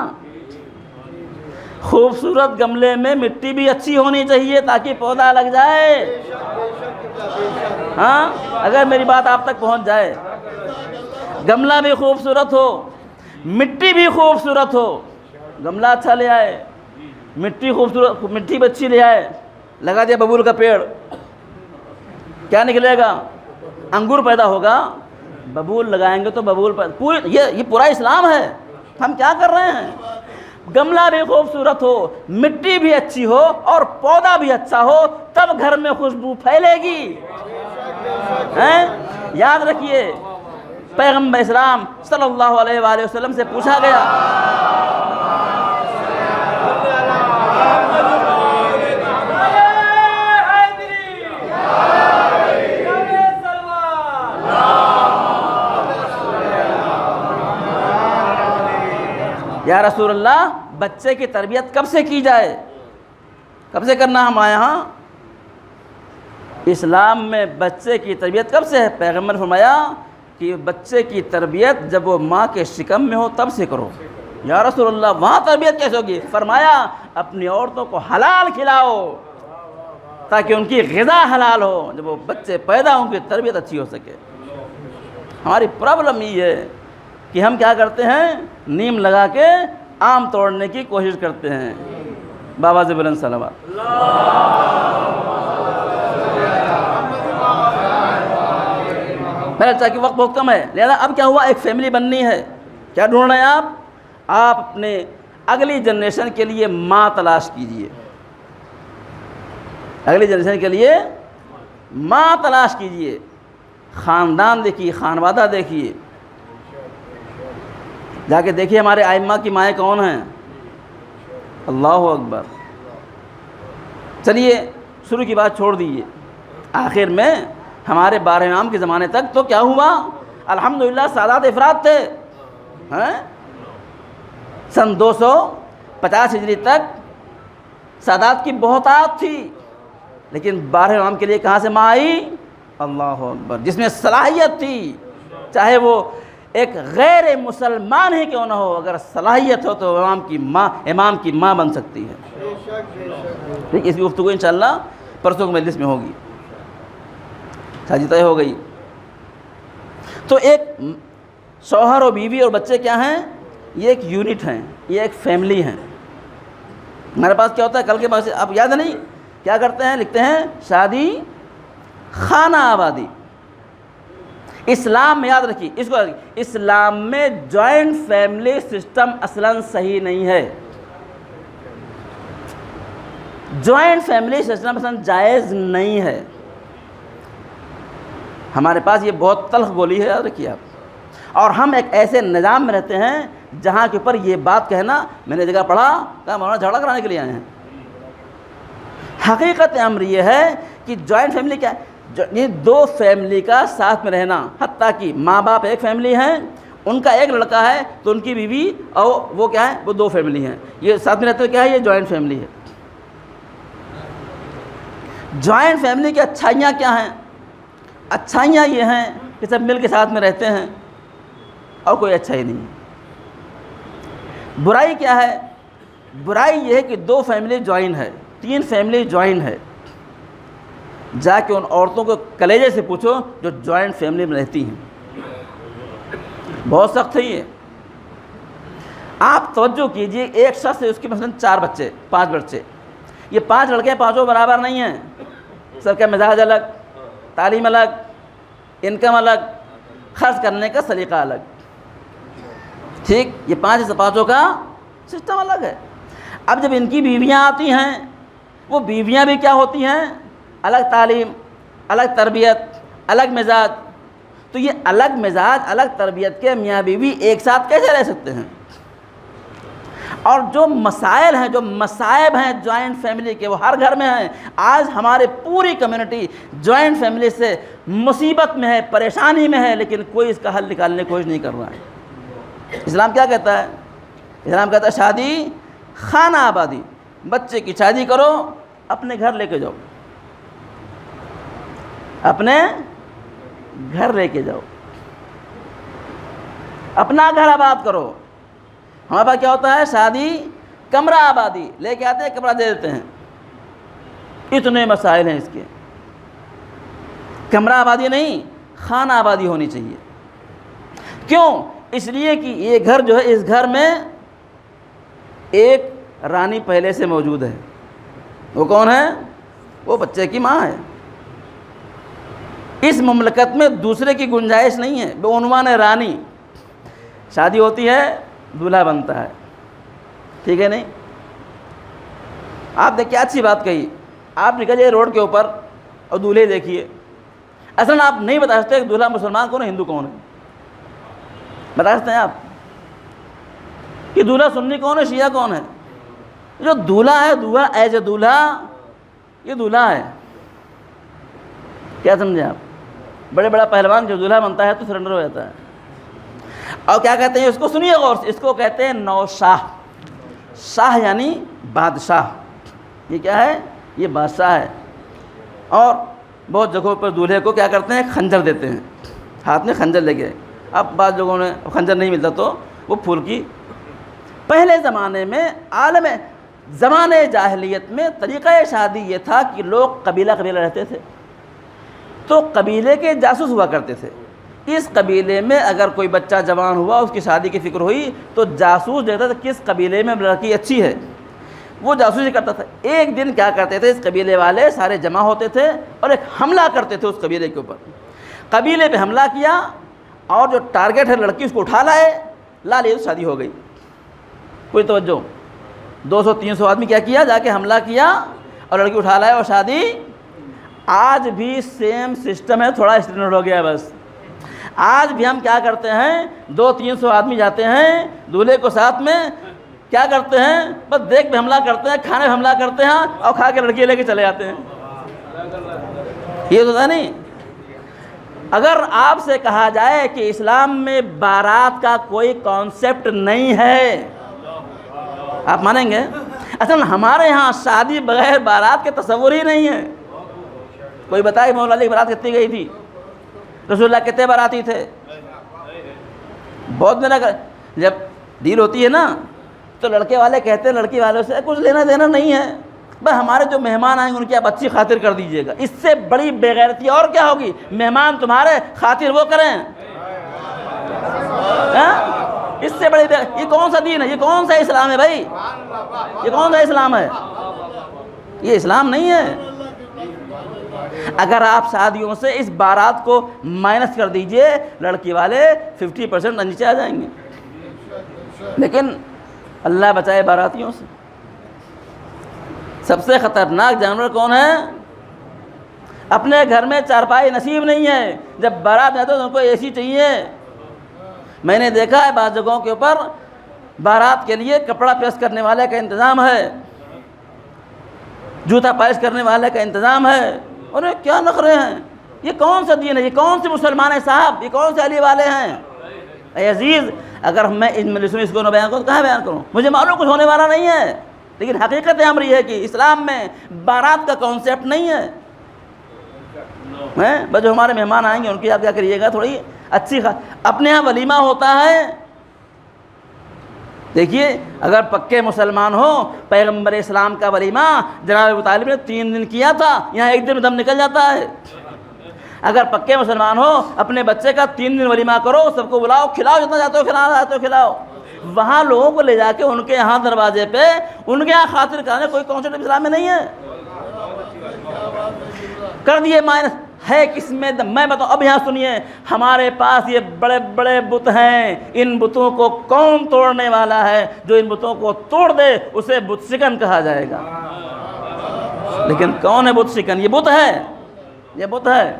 خوبصورت گملے میں مٹی بھی اچھی ہونی چاہیے تاکہ پودا لگ جائے. ہاں, اگر میری بات آپ تک پہنچ جائے, گملہ بھی خوبصورت ہو, مٹی بھی خوبصورت ہو. گملہ اچھا لے آئے, مٹی خوبصورت, مٹی بھی اچھی لے آئے, لگا دیا ببول کا پیڑ, کیا نکلے گا؟ انگور پیدا ہوگا. ببول لگائیں گے تو ببول یہ پورا اسلام ہے. ہم کیا کر رہے ہیں؟ گملہ بھی خوبصورت ہو, مٹی بھی اچھی ہو, اور پودا بھی اچھا ہو, تب گھر میں خوشبو پھیلے گی. یاد رکھیے, پیغمبر اسلام صلی اللہ علیہ وآلہ وسلم سے پوچھا گیا, یا رسول اللہ بچے کی تربیت کب سے کی جائے, کب سے کرنا ہمارے یہاں؟ اسلام میں بچے کی تربیت کب سے ہے؟ پیغمبر نے فرمایا کہ بچے کی تربیت جب وہ ماں کے شکم میں ہو تب سے کرو. یا رسول اللہ وہاں تربیت کیسے ہوگی؟ فرمایا اپنی عورتوں کو حلال کھلاؤ تاکہ ان کی غذا حلال ہو, جب وہ بچے پیدا ہوں ان کی تربیت اچھی ہو سکے. ہماری پرابلم یہ ہے کہ ہم کیا کرتے ہیں, نیم لگا کے آم توڑنے کی کوشش کرتے ہیں. بابا سے بلند صلوات. میرا چاہیے وقت بہت کم ہے, لہذا اب کیا ہوا, ایک فیملی بننی ہے. کیا ڈھونڈ رہے ہیں آپ اپنے اگلی جنریشن کے لیے ماں تلاش کیجئے. اگلی جنریشن کے لیے ماں تلاش کیجئے. خاندان دیکھیے, خانوادہ دیکھیے. جا کے دیکھیے ہمارے ائمہ کی مائیں کون ہیں. اللہ اکبر. چلیے شروع کی بات چھوڑ دیجیے. آخر میں ہمارے بارہ امام کے زمانے تک تو کیا ہوا؟ الحمدللہ سادات افراد تھے. سن 250 ہجری تک سادات کی بہتات تھی، لیکن بارہ امام کے لیے کہاں سے ماں آئی؟ اللہ اکبر. جس میں صلاحیت تھی، چاہے وہ ایک غیر مسلمان ہی کیوں نہ ہو، اگر صلاحیت ہو تو امام کی ماں بن سکتی ہے. ٹھیک، اس کی گفتگو انشاءاللہ پرسوں کی مجلس میں ہوگی. شادی طے ہو گئی تو ایک شوہر اور بیوی اور بچے کیا ہیں؟ یہ ایک یونٹ ہیں، یہ ایک فیملی ہیں. ہمارے پاس کیا ہوتا ہے کل کے بعد آپ یاد نہیں کیا کرتے ہیں؟ لکھتے ہیں شادی خانہ آبادی. اسلام میں یاد رکھیے اس کو، اسلام میں جوائنٹ فیملی سسٹم اصلاً صحیح نہیں ہے. جوائنٹ فیملی سسٹم اصلاً جائز نہیں ہے. ہمارے پاس یہ بہت تلخ گولی ہے، یاد رکھیے آپ. اور ہم ایک ایسے نظام میں رہتے ہیں جہاں کے اوپر یہ بات کہنا، میں نے جگہ پڑھا کہ مولانا جھگڑا کرانے کے لیے آئے ہیں. حقیقت امر یہ ہے کہ جوائنٹ فیملی کیا ہے؟ یہ دو فیملی کا ساتھ میں رہنا. حتیٰ کہ ماں باپ ایک فیملی ہیں، ان کا ایک لڑکا ہے تو ان کی بیوی اور وہ کیا ہے؟ وہ دو فیملی ہیں. یہ ساتھ میں رہتے ہوئے کیا ہے؟ یہ جوائنٹ فیملی ہے. جوائنٹ فیملی کی اچھائیاں کیا ہیں؟ اچھائیاں یہ ہیں کہ سب مل کے ساتھ میں رہتے ہیں اور کوئی اچھائی نہیں. برائی کیا ہے؟ برائی یہ ہے کہ دو فیملی جوائن ہے، تین فیملی جوائن ہے. جا کے ان عورتوں کو کلیجے سے پوچھو جو جوائنٹ فیملی میں رہتی ہیں. بہت سخت ہے یہ. آپ توجہ کیجئے، ایک شخص سے اس کے مثلاً 4 بچے 5 بچے، یہ 5 لڑکے پانچوں برابر نہیں ہیں. سب کا مزاج الگ، تعلیم الگ، انکم الگ، خرچ کرنے کا سلیقہ الگ. ٹھیک، یہ 5 کا سسٹم الگ ہے. اب جب ان کی بیویاں آتی ہیں، وہ بیویاں بھی کیا ہوتی ہیں؟ الگ تعلیم، الگ تربیت، الگ مزاج. تو یہ الگ مزاج الگ تربیت کے میاں بیوی ایک ساتھ کیسے رہ سکتے ہیں؟ اور جو مسائل ہیں، جو مصائب ہیں جوائنٹ فیملی کے، وہ ہر گھر میں ہیں. آج ہمارے پوری کمیونٹی جوائنٹ فیملی سے مصیبت میں ہے، پریشانی میں ہے، لیکن کوئی اس کا حل نکالنے کی کوشش نہیں کر رہا ہے. اسلام کیا کہتا ہے؟ اسلام کہتا ہے شادی خانہ آبادی. بچے کی شادی کرو، اپنے گھر لے کے جاؤ، اپنے گھر لے کے جاؤ، اپنا گھر آباد کرو. ہمارے پاس کیا ہوتا ہے؟ شادی کمرہ آبادی. لے کے آتے ہیں، کمرہ دے دیتے ہیں. اتنے مسائل ہیں اس کے. کمرہ آبادی نہیں، خانہ آبادی ہونی چاہیے. کیوں؟ اس لیے کہ یہ گھر جو ہے، اس گھر میں ایک رانی پہلے سے موجود ہے. وہ کون ہے؟ وہ بچے کی ماں ہے. اس مملکت میں دوسرے کی گنجائش نہیں ہے. وہ عنوان ہے رانی. شادی ہوتی ہے، دولہا بنتا ہے. ٹھیک ہے نہیں؟ آپ دیکھیے، اچھی بات کہی. آپ نکلیے روڈ کے اوپر اور دولہے دیکھیے. اصلاً آپ نہیں بتا سکتے کہ دولہا مسلمان کون ہے، ہندو کون ہے. بتا سکتے ہیں آپ کہ دولہا سنی کون ہے، شیعہ کون ہے؟ جو دولہا ہے، دولہا ایز اے دولہا، یہ دولہا ہے. کیا سمجھے آپ؟ بڑے بڑا پہلوان جو دولہا بنتا ہے تو سرنڈر ہو جاتا ہے. اور کیا کہتے ہیں اس کو؟ سنیے غور سے. اس کو کہتے ہیں نوشاہ. شاہ یعنی بادشاہ. یہ کیا ہے؟ یہ بادشاہ ہے. اور بہت جگہوں پر دولہے کو کیا کرتے ہیں؟ خنجر دیتے ہیں. ہاتھ میں خنجر لے کے. اب بعض لوگوں نے خنجر نہیں ملتا تو وہ پھول کی. پہلے زمانے میں عالم زمانے جاہلیت میں طریقہ شادی یہ تھا کہ لوگ قبیلہ رہتے تھے تو قبیلے کے جاسوس ہوا کرتے تھے. اس قبیلے میں اگر کوئی بچہ جوان ہوا، اس کی شادی کی فکر ہوئی تو جاسوس دیکھتا تھا کس قبیلے میں لڑکی اچھی ہے، وہ جاسوسی کرتا تھا. ایک دن کیا کرتے تھے، اس قبیلے والے سارے جمع ہوتے تھے اور ایک حملہ کرتے تھے اس قبیلے کے اوپر. قبیلے پہ حملہ کیا اور جو ٹارگٹ ہے لڑکی اس کو اٹھا لا لی تو شادی ہو گئی. کوئی توجہ؟ 200-300 آدمی کیا جا کے حملہ کیا اور لڑکی اٹھا لائے اور شادی. آج بھی سیم سسٹم ہے، تھوڑا اسٹینڈرڈ ہو گیا ہے بس. آج بھی ہم کیا کرتے ہیں، 200-300 آدمی جاتے ہیں دولہے کو ساتھ میں، کیا کرتے ہیں، بس دیکھ پہ حملہ کرتے ہیں، کھانے پہ حملہ کرتے ہیں اور کھا کے لڑکی لے کے چلے جاتے ہیں. یہ تو تھا نہیں. اگر آپ سے کہا جائے کہ اسلام میں بارات کا کوئی کانسیپٹ نہیں ہے، آپ مانیں گے؟ اصل ہمارے ہاں شادی بغیر بارات کے تصور ہی نہیں ہے. کوئی بتائے مولا علی کی بارات کتنی گئی تھی؟ رسول اللہ کتنے باراتی تھے؟ بہت میرا. جب ڈیل ہوتی ہے نا تو لڑکے والے کہتے ہیں لڑکی والوں سے کچھ لینا دینا نہیں ہے، بس ہمارے جو مہمان آئیں گے ان کی آپ اچھی خاطر کر دیجئے گا. اس سے بڑی بے غیرتی اور کیا ہوگی؟ مہمان تمہارے خاطر وہ کریں. اس سے بڑی یہ کون سا دین ہے؟ یہ کون سا اسلام ہے بھائی؟ یہ کون سا اسلام ہے؟ یہ اسلام نہیں ہے. اگر آپ شادیوں سے اس بارات کو مائنس کر دیجئے لڑکی والے 50% نیچے آ جائیں گے. لیکن اللہ بچائے باراتیوں سے. سب سے خطرناک جانور کون ہے؟ اپنے گھر میں چارپائی نصیب نہیں ہے، جب بارات جاتے تو ان کو اے سی چاہیے. میں نے دیکھا ہے بعض جگہوں کے اوپر بارات کے لیے کپڑا پریس کرنے والے کا انتظام ہے، جوتا پالش کرنے والے کا انتظام ہے. اور کیا نخرے ہیں؟ یہ کون سا دین ہے؟ یہ کون سے مسلمان ہیں صاحب؟ یہ کون سے علی والے ہیں؟ اے عزیز، اگر میں ان مجلسوں میں اس کو نہ بیان کروں تو کہاں بیان کروں؟ مجھے معلوم کچھ ہونے والا نہیں ہے، لیکن حقیقت امر یہ ہے کہ اسلام میں بارات کا کانسیپٹ نہیں ہے. بس جو ہمارے مہمان آئیں گے ان کی آپ کیا کریے گا، تھوڑی اچھی اپنے ہاں ولیمہ ہوتا ہے. دیکھیے اگر پکے مسلمان ہو، پیغمبر اسلام کا ولیمہ جناب ابو طالب نے 3 دن کیا تھا، یہاں 1 دن میں دم نکل جاتا ہے. اگر پکے مسلمان ہو اپنے بچے کا 3 دن ولیمہ کرو، سب کو بلاؤ، کھلاؤ، جتنا چاہتے ہو کھلانا چاہتے ہو کھلاؤ. وہاں لوگوں کو لے جا کے ان کے یہاں دروازے پہ ان کے یہاں خاطر کرانے کوئی کانسیپٹ اسلام میں نہیں ہے. کر دیے مائنس ہے کس میں؟ میں بتاؤں، اب یہاں سنیے، ہمارے پاس یہ بڑے بڑے بت ہیں، ان بتوں کو کون توڑنے والا ہے؟ جو ان بتوں کو توڑ دے اسے بت شکن کہا جائے گا. لیکن کون ہے بت شکن؟ یہ بت ہے، یہ بت ہے.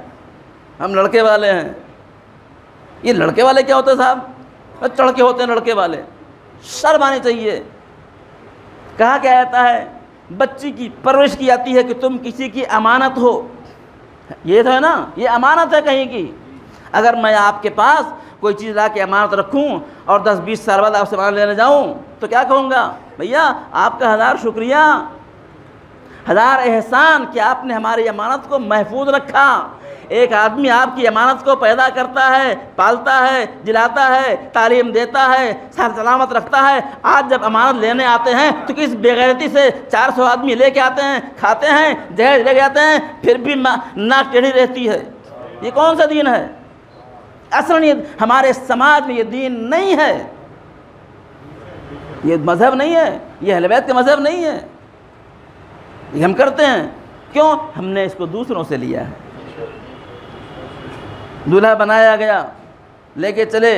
ہم لڑکے والے ہیں. یہ لڑکے والے کیا ہوتے ہیں صاحب؟ چڑھ کے ہوتے ہیں لڑکے والے. شرم آنی چاہیے. کہا کیا جاتا ہے؟ بچی کی پرورش کی جاتی ہے کہ تم کسی کی امانت ہو. یہ تو ہے نا، یہ امانت ہے کہیں کی. اگر میں آپ کے پاس کوئی چیز لا کے امانت رکھوں اور 10-20 سال بعد آپ سے امانت لینے جاؤں تو کیا کہوں گا؟ بھیا آپ کا 1000 شکریہ، 1000 احسان کہ آپ نے ہماری امانت کو محفوظ رکھا. ایک آدمی آپ کی امانت کو پیدا کرتا ہے، پالتا ہے، جلاتا ہے، تعلیم دیتا ہے، صحت سلامت رکھتا ہے. آج جب امانت لینے آتے ہیں تو کس بے غیرتی سے 400 آدمی لے کے آتے ہیں، کھاتے ہیں، جہیز لے کے آتے ہیں، پھر بھی ناک ٹیڑھی رہتی ہے. یہ کون سا دین ہے؟ اصل یہ ہمارے سماج میں یہ دین نہیں ہے، یہ مذہب نہیں ہے، یہ اہل بیت کا مذہب نہیں ہے. یہ ہم کرتے ہیں کیوں؟ ہم نے اس کو دوسروں سے لیا ہے. دولہا بنایا گیا، لے کے چلے.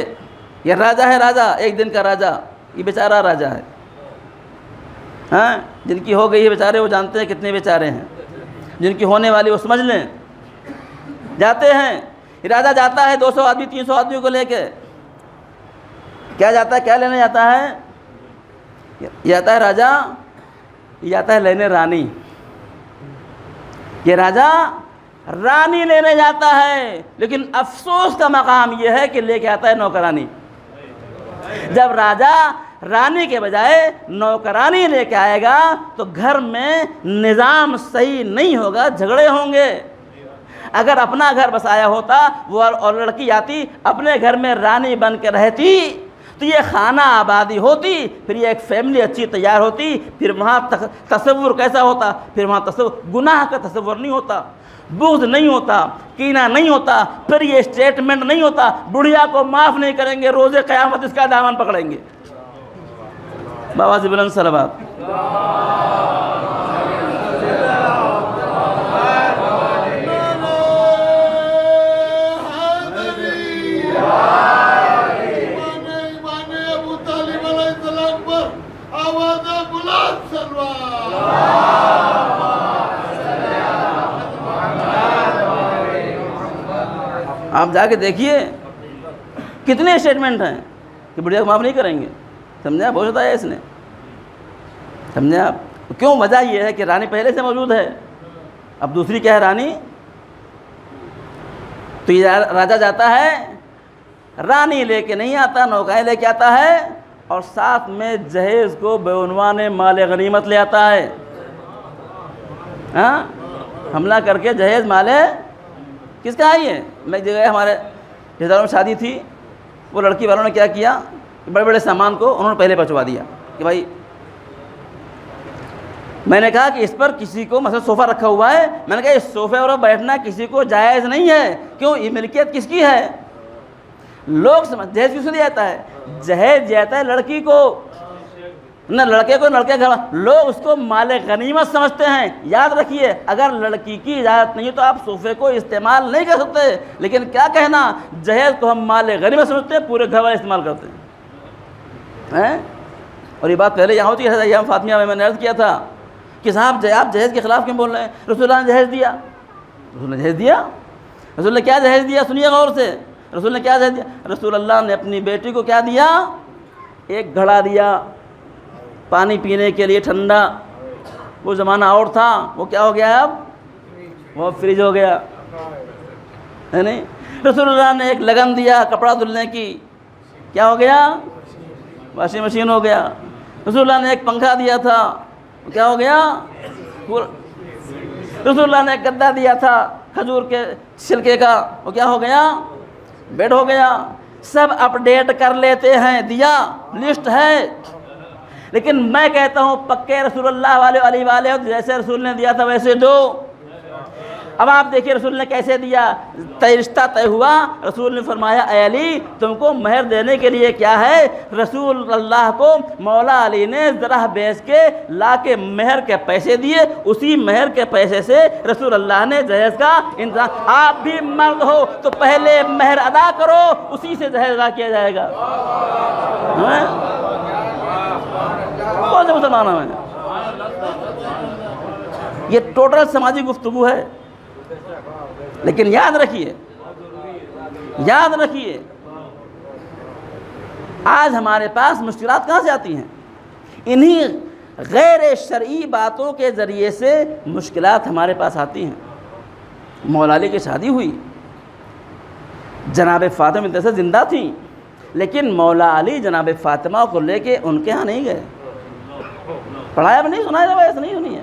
یہ راجا ہے، راجا 1 دن کا راجا، یہ بیچارہ راجا ہے. ہاں جن کی ہو گئی ہے بیچارے وہ جانتے ہیں کتنے بیچارے ہیں، جن کی ہونے والی وہ سمجھ لیں. جاتے ہیں، راجا جاتا ہے 200 آدمی 300 آدمیوں کو لے کے. کیا جاتا ہے؟ کیا لینے جاتا ہے؟ یہ جاتا ہے راجا، یہ جاتا ہے لینے رانی. یہ راجا رانی لینے جاتا ہے، لیکن افسوس کا مقام یہ ہے کہ لے کے آتا ہے نوکرانی. جب راجا رانی کے بجائے نوکرانی لے کے آئے گا تو گھر میں نظام صحیح نہیں ہوگا، جھگڑے ہوں گے. اگر اپنا گھر بسایا ہوتا وہ اور لڑکی آتی اپنے گھر میں رانی بن کے رہتی تو یہ خانہ آبادی ہوتی، پھر یہ ایک فیملی اچھی تیار ہوتی. پھر وہاں تصور کیسا ہوتا؟ پھر وہاں تصور گناہ کا تصور نہیں ہوتا، بغض نہیں ہوتا، کینہ نہیں ہوتا، پھر یہ اسٹیٹمنٹ نہیں ہوتا بڑھیا کو معاف نہیں کریں گے، روز قیامت اس کا دامن پکڑیں گے. بابا سے بلند صلوات. آپ جا کے دیکھیے کتنے اسٹیٹمنٹ ہیں کہ بڑھیا کو معاف نہیں کریں گے. سمجھے آپ؟ بہت ہے اس نے. سمجھے آپ؟ کیوں؟ وجہ یہ ہے کہ رانی پہلے سے موجود ہے. اب دوسری کیا ہے رانی؟ تو یہ راجا جاتا ہے رانی لے کے نہیں آتا, نوکائیں لے کے آتا ہے اور ساتھ میں جہیز کو بے عنوان مال غنیمت لے آتا ہے. ہاں, حملہ کر کے جہیز مال کس کا ہے؟ یہ میں ایک جگہ ہمارے رشتہ داروں میں شادی تھی, وہ لڑکی والوں نے کیا کیا, بڑے بڑے سامان کو انہوں نے پہلے پہنچوا دیا کہ بھائی, میں نے کہا کہ اس پر کسی کو مثلا صوفہ رکھا ہوا ہے, میں نے کہا اس صوفے پر بیٹھنا کسی کو جائز نہیں ہے. کیوں؟ یہ ملکیت کس کی ہے؟ لوگ جہیز کس کو دیا جاتا ہے؟ جہیز دیا جاتا ہے لڑکی کو, نہ لڑکے کو. لڑکے گھر لوگ اس کو مال غنیمت سمجھتے ہیں. یاد رکھیے, اگر لڑکی کی اجازت نہیں تو آپ صوفے کو استعمال نہیں کر سکتے. لیکن کیا کہنا, جہیز کو ہم مال غنیمت سمجھتے ہیں, پورے گھر والے استعمال کرتے ہیں. اور یہ بات پہلے یہاں ہوتی ہے, ایام فاطمیہ میں نے عرض کیا تھا کہ صاحب آپ جہیز کے خلاف کیوں بول رہے ہیں؟ رسول اللہ نے جہیز دیا. رسول نے جہیز دیا. رسول نے کیا جہیز دیا؟ سنیے غور سے. رسول نے کیا جہیز دیا؟ رسول اللہ نے اپنی بیٹی کو کیا دیا؟ ایک گھڑا دیا پانی پینے کے لیے ٹھنڈا. وہ زمانہ اور تھا, وہ کیا ہو گیا اب؟ وہ فریج ہو گیا ہے نہیں. رسول اللہ نے ایک لگن دیا کپڑا دھلنے کی, کیا ہو گیا؟ واشنگ مشین ہو گیا. رسول اللہ نے ایک پنکھا دیا تھا, کیا ہو گیا؟ رسول اللہ نے ایک گدا دیا تھا کھجور کے چھلکے کا, وہ کیا ہو گیا؟ بیڈ ہو گیا. سب اپڈیٹ کر لیتے ہیں, دیا لسٹ ہے. لیکن میں کہتا ہوں پکے رسول اللہ والے جیسے رسول نے دیا تھا ویسے دو. اب آپ دیکھیے رسول نے کیسے دیا. رشتہ طے ہوا, رسول نے فرمایا اے علی تم کو مہر دینے کے لیے کیا ہے؟ رسول اللہ کو مولا علی نے ذرا بیچ کے لا کے مہر کے پیسے دیے, اسی مہر کے پیسے سے رسول اللہ نے جہیز کا انتظام. آپ بھی مرد ہو تو پہلے مہر ادا کرو, اسی سے جہیز ادا کیا جائے گا. کون سے مسلمانوں میں یہ ٹوٹل سماجی گفتگو ہے. لیکن یاد رکھیے آج ہمارے پاس مشکلات کہاں سے آتی ہیں؟ انہی غیر شرعی باتوں کے ذریعے سے مشکلات ہمارے پاس آتی ہیں. مولا علی کی شادی ہوئی, جناب فاطمہ بنت اسد زندہ تھیں, لیکن مولا علی جناب فاطمہ کو لے کے ان کے ہاں نہیں گئے. پڑھایا بھی نہیں, سنایا ایسا نہیں سنی ہے,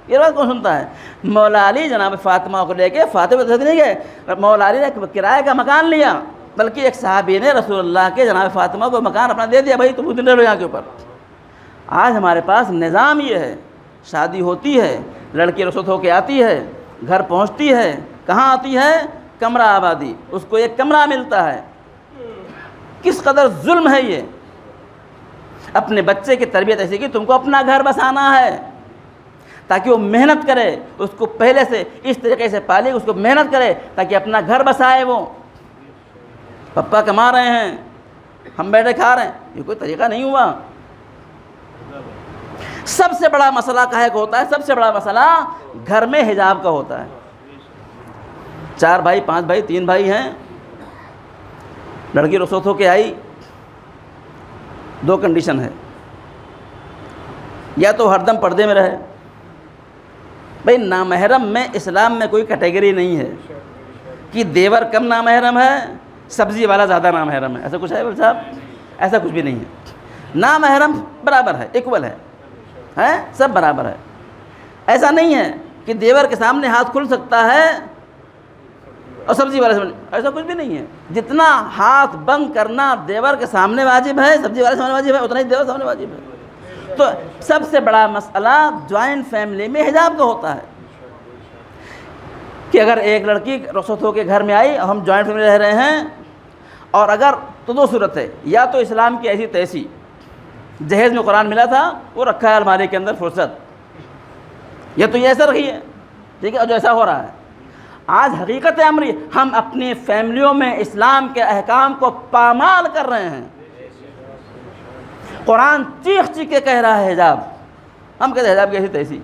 یہ بات کون سنتا ہے؟ مولا علی جناب فاطمہ کو لے کے فاطمہ بنت اسد نہیں گئے. مولا علی نے کرائے کا مکان لیا, بلکہ ایک صحابی نے رسول اللہ کے جناب فاطمہ کو مکان اپنا دے دیا, بھائی تم دن رہو یہاں کے اوپر. آج ہمارے پاس نظام یہ ہے, شادی ہوتی ہے, لڑکی رخصت ہو کے آتی ہے, گھر پہنچتی ہے, کہاں آتی ہے؟ کمرہ آبادی, اس کو ایک کمرہ ملتا ہے. کس قدر ظلم ہے یہ. اپنے بچے کی تربیت ایسی کہ تم کو اپنا گھر بسانا ہے تاکہ وہ محنت کرے, اس کو پہلے سے اس طریقے سے پالے, اس کو محنت کرے تاکہ اپنا گھر بسائے. وہ پپا کما رہے ہیں, ہم بیٹھے کھا رہے ہیں, یہ کوئی طریقہ نہیں ہوا. سب سے بڑا مسئلہ کہے کا ہوتا ہے؟ سب سے بڑا مسئلہ گھر میں حجاب کا ہوتا ہے. 4 بھائی 5 بھائی 3 بھائی ہیں, لڑکی رخصت ہو کے آئی, 2 کنڈیشن ہے, یا تو ہر دم پردے میں رہے. بھائی نامحرم میں اسلام میں کوئی کیٹیگری نہیں ہے کہ دیور کم نامحرم ہے, سبزی والا زیادہ نامحرم ہے. ایسا کچھ ہے بھائی صاحب؟ ایسا کچھ بھی نہیں ہے. نامحرم برابر ہے, ایکول ہے, سب برابر ہے. ایسا نہیں ہے کہ دیور کے سامنے ہاتھ کھل سکتا ہے اور سبزی والے سامنے, ایسا کچھ بھی نہیں ہے. جتنا ہاتھ بند کرنا دیور کے سامنے واجب ہے, سبزی والے سامنے واجب ہے, اتنا ہی دیور سامنے واجب ہے. تو سب سے بڑا مسئلہ جوائنٹ فیملی میں حجاب کا ہوتا ہے کہ اگر ایک لڑکی رخصت ہو کے گھر میں آئی, ہم جوائنٹ فیملی رہ رہے ہیں, اور اگر تو 2 صورت ہے, یا تو اسلام کی ایسی تیسی جہیز میں قرآن ملا تھا وہ رکھا ہے الماری کے اندر فرصت, یا تو یہ ایسا رہی ہے, ٹھیک ہے, اور جو ایسا ہو رہا ہے. آج حقیقت عمری ہم اپنی فیملیوں میں اسلام کے احکام کو پامال کر رہے ہیں. قرآن چیخ چیخ کے کہہ رہا ہے حجاب, ہم کہتے ہیں حجاب کی ایسی تیسی.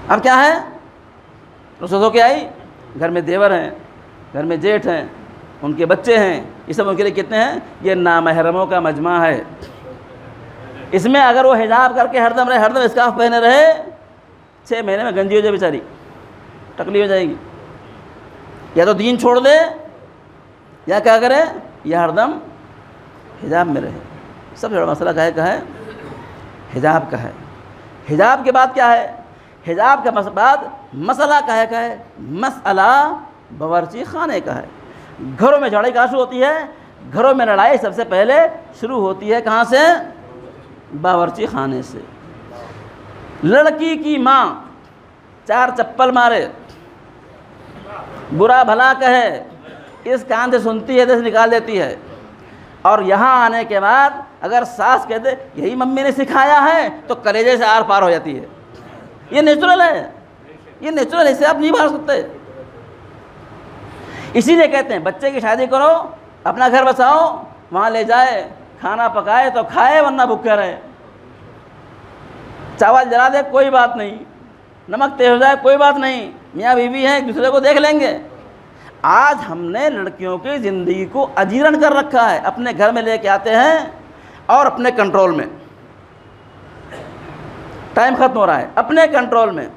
اب کیا ہے؟ رخصت ہو کے آئی, گھر میں دیور ہیں, گھر میں جیٹھ ہیں، ان کے بچے ہیں، یہ سب ان کے لیے کتنے ہیں؟ یہ نامحرموں کا مجمع ہے۔ اس میں اگر وہ حجاب کر کے ہر دم اسکارف پہنے رہے، 6 مہینے میں گنجی ہو جائے بیچاری، ٹکلی ہو جائے گی۔ یا تو دین چھوڑ دے یا کیا کرے، یا ہر دم حجاب میں رہے۔ سب سے بڑا مسئلہ کا ہے حجاب کا ہے۔ حجاب کے بعد کیا ہے؟ حجاب کے بعد مسئلہ کا ہے مسئلہ باورچی خانے کا ہے۔ گھروں میں جھگڑے کہاں شروع ہوتی ہے؟ گھروں میں لڑائی سب سے پہلے شروع ہوتی ہے کہاں سے؟ باورچی خانے سے۔ لڑکی کی ماں 4 چپل مارے، برا بھلا کہے، اس کان سے سنتی ہے تو نکال دیتی ہے، اور یہاں آنے کے بعد اگر ساس کہتے یہی ممی نے سکھایا ہے تو کلیجے سے آر پار ہو جاتی ہے۔ یہ نیچرل ہے، یہ نیچرل ہے، اسے آپ نہیں بھاگ سکتے۔ اسی لیے کہتے ہیں بچے کی شادی کرو، اپنا گھر بساؤ، وہاں لے جائے، کھانا پکائے تو کھائے ورنہ بھوکے رہے، چاول جلا دے کوئی بات نہیں، نمک تیز ہو جائے کوئی بات نہیں، میاں بیوی ہیں ایک دوسرے کو دیکھ لیں گے۔ آج ہم نے لڑکیوں کی زندگی کو اجیرن کر رکھا ہے، اپنے گھر میں لے کے آتے ہیں اور اپنے کنٹرول میں، ٹائم ختم ہو رہا ہے، اپنے کنٹرول میں۔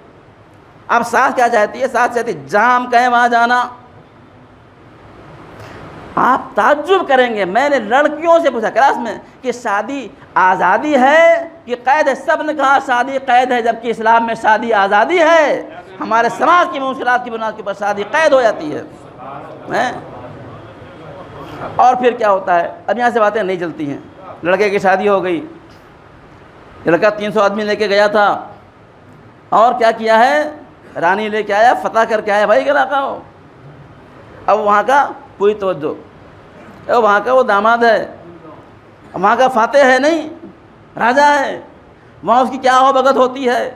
اب ساس کیا چاہتی ہے؟ ساس چاہتی ہے جہاں ہم کہیں وہاں جانا۔ آپ تعجب کریں گے، میں نے لڑکیوں سے پوچھا کلاس میں کہ شادی آزادی ہے کہ قید ہے؟ سب نے کہا شادی قید ہے، جبکہ اسلام میں شادی آزادی ہے۔ ہمارے سماج کی منشیات کی بنیاد کے اوپر شادی قید ہو جاتی ہے۔ اور پھر کیا ہوتا ہے؟ اب یہاں سے باتیں نہیں چلتی ہیں۔ لڑکے کی شادی ہو گئی، لڑکا 300 آدمی لے کے گیا تھا، اور کیا کیا ہے؟ رانی لے کے آیا، فتح کر کے آیا بھائی کا علاقہ ہو۔ اب وہاں کا پوری توجہ، وہاں کا وہ داماد ہے، وہاں کا فاتح ہے نہیں، راجہ ہے، وہاں اس کی کیا ہو بھگت ہوتی ہے،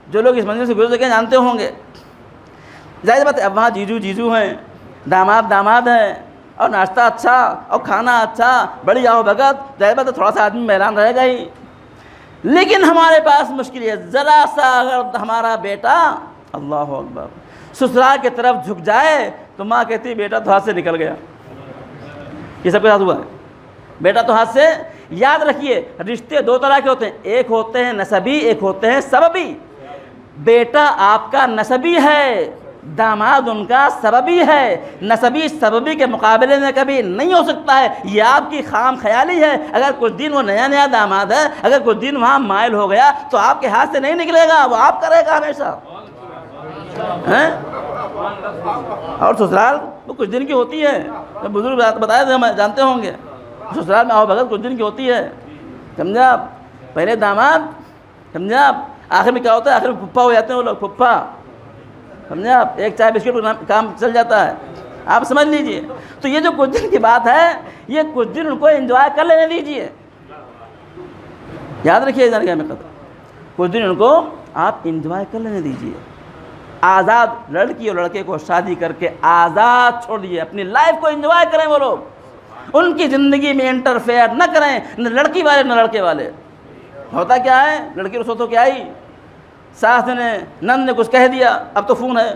جو لوگ اس منزل سے گزر کے جانتے ہوں گے۔ ظاہر بات ہے اب وہاں جیجو ہیں، داماد ہیں، اور ناشتہ اچھا اور کھانا اچھا، بڑی آہو بھگت، ظاہر بات ہے تھوڑا سا آدمی میلان رہے گا ہی۔ لیکن ہمارے پاس مشکل ہے، ذرا سا اگر ہمارا بیٹا اللہ اکبر سسرال کی طرف جھک جائے تو ماں کہتی بیٹا تو ہاتھ سے نکل گیا۔ یہ سب کے ساتھ ہوا ہے، بیٹا تو ہاتھ سے۔ یاد رکھیے رشتے 2 طرح کے ہوتے ہیں، ایک ہوتے ہیں نسبی، ایک ہوتے ہیں سببی۔ بیٹا آپ کا نسبی ہے، داماد ان کا سببی ہے۔ نسبی سببی کے مقابلے میں کبھی نہیں ہو سکتا ہے، یہ آپ کی خام خیالی ہے۔ اگر کچھ دن وہ نیا داماد ہے، اگر کچھ دن وہاں مائل ہو گیا تو آپ کے ہاتھ سے نہیں نکلے گا، وہ آپ کرے گا ہمیشہ۔ اور سسرال وہ کچھ دن کی ہوتی ہے، بزرگ بتائے تھے، ہم جانتے ہوں گے، سسرال میں آؤ بھگت کچھ دن کی ہوتی ہے، سمجھا آپ؟ پہلے داماد، سمجھا آپ؟ آخر میں کیا ہوتا ہے؟ آخر میں پھپھا ہو جاتے ہیں وہ لوگ، پھپھا، سمجھا آپ؟ ایک چائے بسکٹ کا کام چل جاتا ہے، آپ سمجھ لیجئے۔ تو یہ جو کچھ دن کی بات ہے، یہ کچھ دن ان کو انجوائے کر لینے دیجئے، یاد رکھیے جانکہ میں قدر، کچھ دن ان کو آپ انجوائے کر لینے دیجئے۔ آزاد لڑکی اور لڑکے کو شادی کر کے آزاد چھوڑ دیجیے، اپنی لائف کو انجوائے کریں وہ لوگ، ان کی زندگی میں انٹرفیئر نہ کریں، نہ لڑکی والے نہ لڑکے والے۔ ہوتا کیا ہے؟ لڑکی رسوت ہو کے آئی، ساس نے نند نے کچھ کہہ دیا، اب تو فون ہے،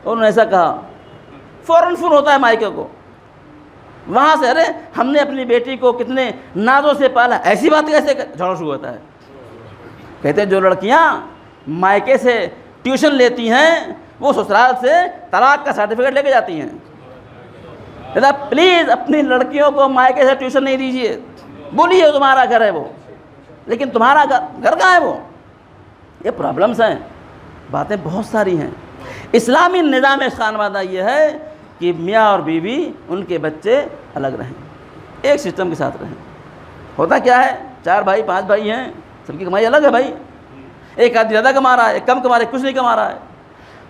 انہوں نے ایسا کہا، فوراً فون ہوتا ہے مائکے کو، وہاں سے ارے ہم نے اپنی بیٹی کو کتنے نازوں سے پالا، ایسی بات کیسے؟ جھگڑا شروع ہوتا ہے۔ کہتے ہیں جو لڑکیاں مائکے سے ٹیوشن لیتی ہیں وہ سسرال سے طلاق کا سرٹیفکیٹ لے کے جاتی ہیں۔ پلیز اپنی لڑکیوں کو مائکے سے ٹیوشن نہیں دیجیے، بولیے تمہارا گھر ہے وہ، لیکن تمہارا گھر کہاں ہے وہ؟ یہ پرابلمس ہیں، باتیں بہت ساری ہیں۔ اسلامی نظام خانوادہ یہ ہے کہ میاں اور بیوی ان کے بچے الگ رہیں، ایک سسٹم کے ساتھ رہیں۔ ہوتا کیا ہے؟ 4 بھائی 5 بھائی ہیں، سب کی کمائی الگ ہے بھائی، ایک آدمی زیادہ کما رہا ہے، ایک کم کما رہا ہے، کچھ نہیں کما رہا ہے،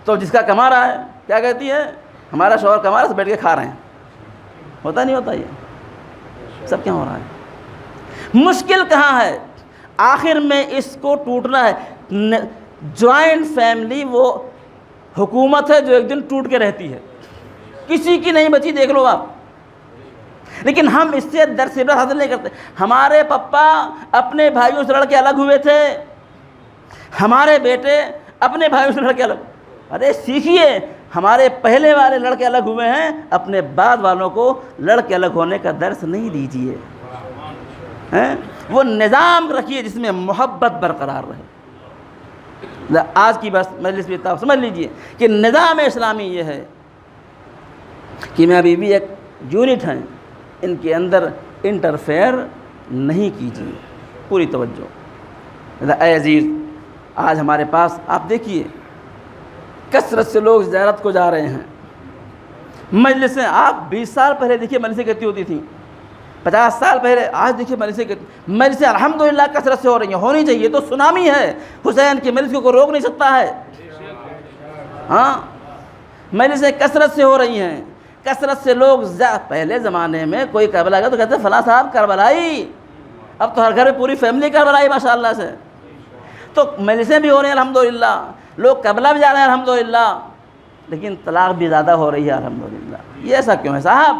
تو جس کا کما رہا ہے کیا کہتی ہے؟ ہمارا شوہر کما رہا ہے، بیٹھ کے کھا رہے ہیں۔ ہوتا نہیں ہوتا؟ یہ سب کیا ہو رہا ہے؟ مشکل کہاں ہے؟ آخر میں اس کو ٹوٹنا ہے۔ جوائنٹ فیملی وہ حکومت ہے جو ایک دن ٹوٹ کے رہتی ہے، کسی کی نہیں بچی، دیکھ لو آپ۔ لیکن ہم اس سے درس عبرت حاصل نہیں کرتے۔ ہمارے پپا اپنے بھائیوں سے لڑ کے الگ ہوئے تھے، ہمارے بیٹے اپنے بھائیوں سے لڑ کے الگ۔ ارے سیکھیے، ہمارے پہلے والے لڑکے الگ ہوئے ہیں، اپنے بعد والوں کو لڑکے الگ ہونے کا درس نہیں دیجیے، وہ نظام رکھیے جس میں محبت برقرار رہے۔ آج کی بس مجلس میں آپ سمجھ لیجئے کہ نظام اسلامی یہ ہے کہ میاں بیوی ایک یونٹ ہیں، ان کے اندر انٹرفیئر نہیں کیجیے، پوری توجہ۔ اے عزیز، آج ہمارے پاس آپ دیکھیے کثرت سے لوگ زیارت کو جا رہے ہیں، مجلسیں آپ 20 سال پہلے دیکھیے مجلسیں کتنی ہوتی تھیں، 50 سال پہلے، آج دیکھیے مجلسیں الحمدللہ کثرت سے ہو رہی ہیں، ہونی چاہیے، تو سونامی ہے، حسین کی مجلس کو کوئی روک نہیں سکتا ہے۔ ہاں، مجلسیں کثرت سے ہو رہی ہیں، کثرت سے لوگ پہلے زمانے میں کوئی کربلا گیا تو کہتے ہیں فلاں صاحب کربلائی، اب تو ہر گھر میں پوری فیملی کربلائی ماشاءاللہ سے، تو مجلسیں بھی ہو رہی ہیں الحمدللہ، لوگ کربلا بھی جا رہے ہیں الحمدللہ، لیکن طلاق بھی زیادہ ہو رہی ہے الحمدللہ۔ یہ ایسا کیوں ہے صاحب؟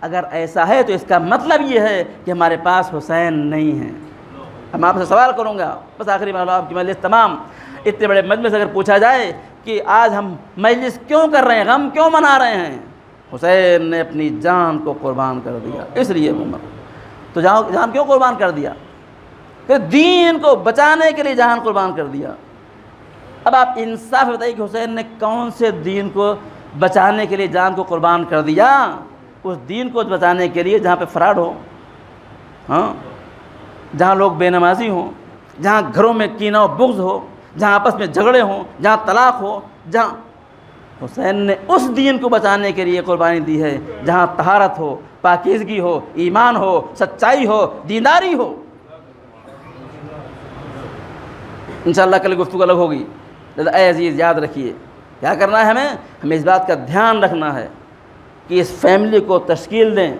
اگر ایسا ہے تو اس کا مطلب یہ ہے کہ ہمارے پاس حسین نہیں ہے۔ اب میں آپ سے سوال کروں گا، بس آخری مرحلہ آپ کی مجلس تمام، اتنے بڑے مجلس اگر پوچھا جائے کہ آج ہم مجلس کیوں کر رہے ہیں، غم کیوں منا رہے ہیں؟ حسین نے اپنی جان کو قربان کر دیا، اس لیے تو جان کیوں قربان کر دیا؟ کہ دین کو بچانے کے لیے جان قربان کر دیا۔ اب آپ انصاف بتائیے کہ حسین نے کون سے دین کو بچانے کے لیے جان کو قربان کر دیا؟ اس دین کو بچانے کے لیے جہاں پہ فراڈ ہو، ہاں، جہاں لوگ بے نمازی ہوں، جہاں گھروں میں کینہ و بغض ہو، جہاں آپس میں جھگڑے ہوں، جہاں طلاق ہو، جہاں حسین نے اس دین کو بچانے کے لیے قربانی دی ہے جہاں طہارت ہو، پاکیزگی ہو، ایمان ہو، سچائی ہو، دینداری ہو۔ انشاءاللہ کل گفتگو الگ ہوگی، اے عزیز یاد رکھیے کیا کرنا ہے ہمیں اس بات کا دھیان رکھنا ہے کہ اس فیملی کو تشکیل دیں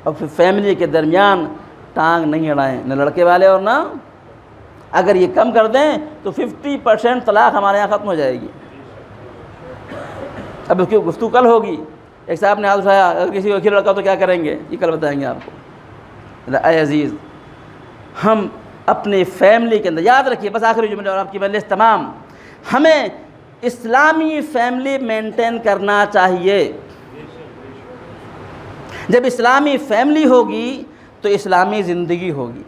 اور پھر فیملی کے درمیان ٹانگ نہیں اڑائیں، نہ لڑکے والے اور نہ، اگر یہ کم کر دیں تو 50% طلاق ہمارے یہاں ختم ہو جائے گی۔ اب اس کی گفتگو کل ہوگی، ایک صاحب نے ہاتھ اٹھایا اگر کسی کو لڑکا تو کیا کریں گے، یہ کل بتائیں گے آپ کو۔ اے عزیز، ہم اپنی فیملی کے اندر یاد رکھیے، بس آخری جملے اور آپ کی مجلس تمام، ہمیں اسلامی فیملی مینٹین کرنا چاہیے۔ جب اسلامی فیملی ہوگی تو اسلامی زندگی ہوگی،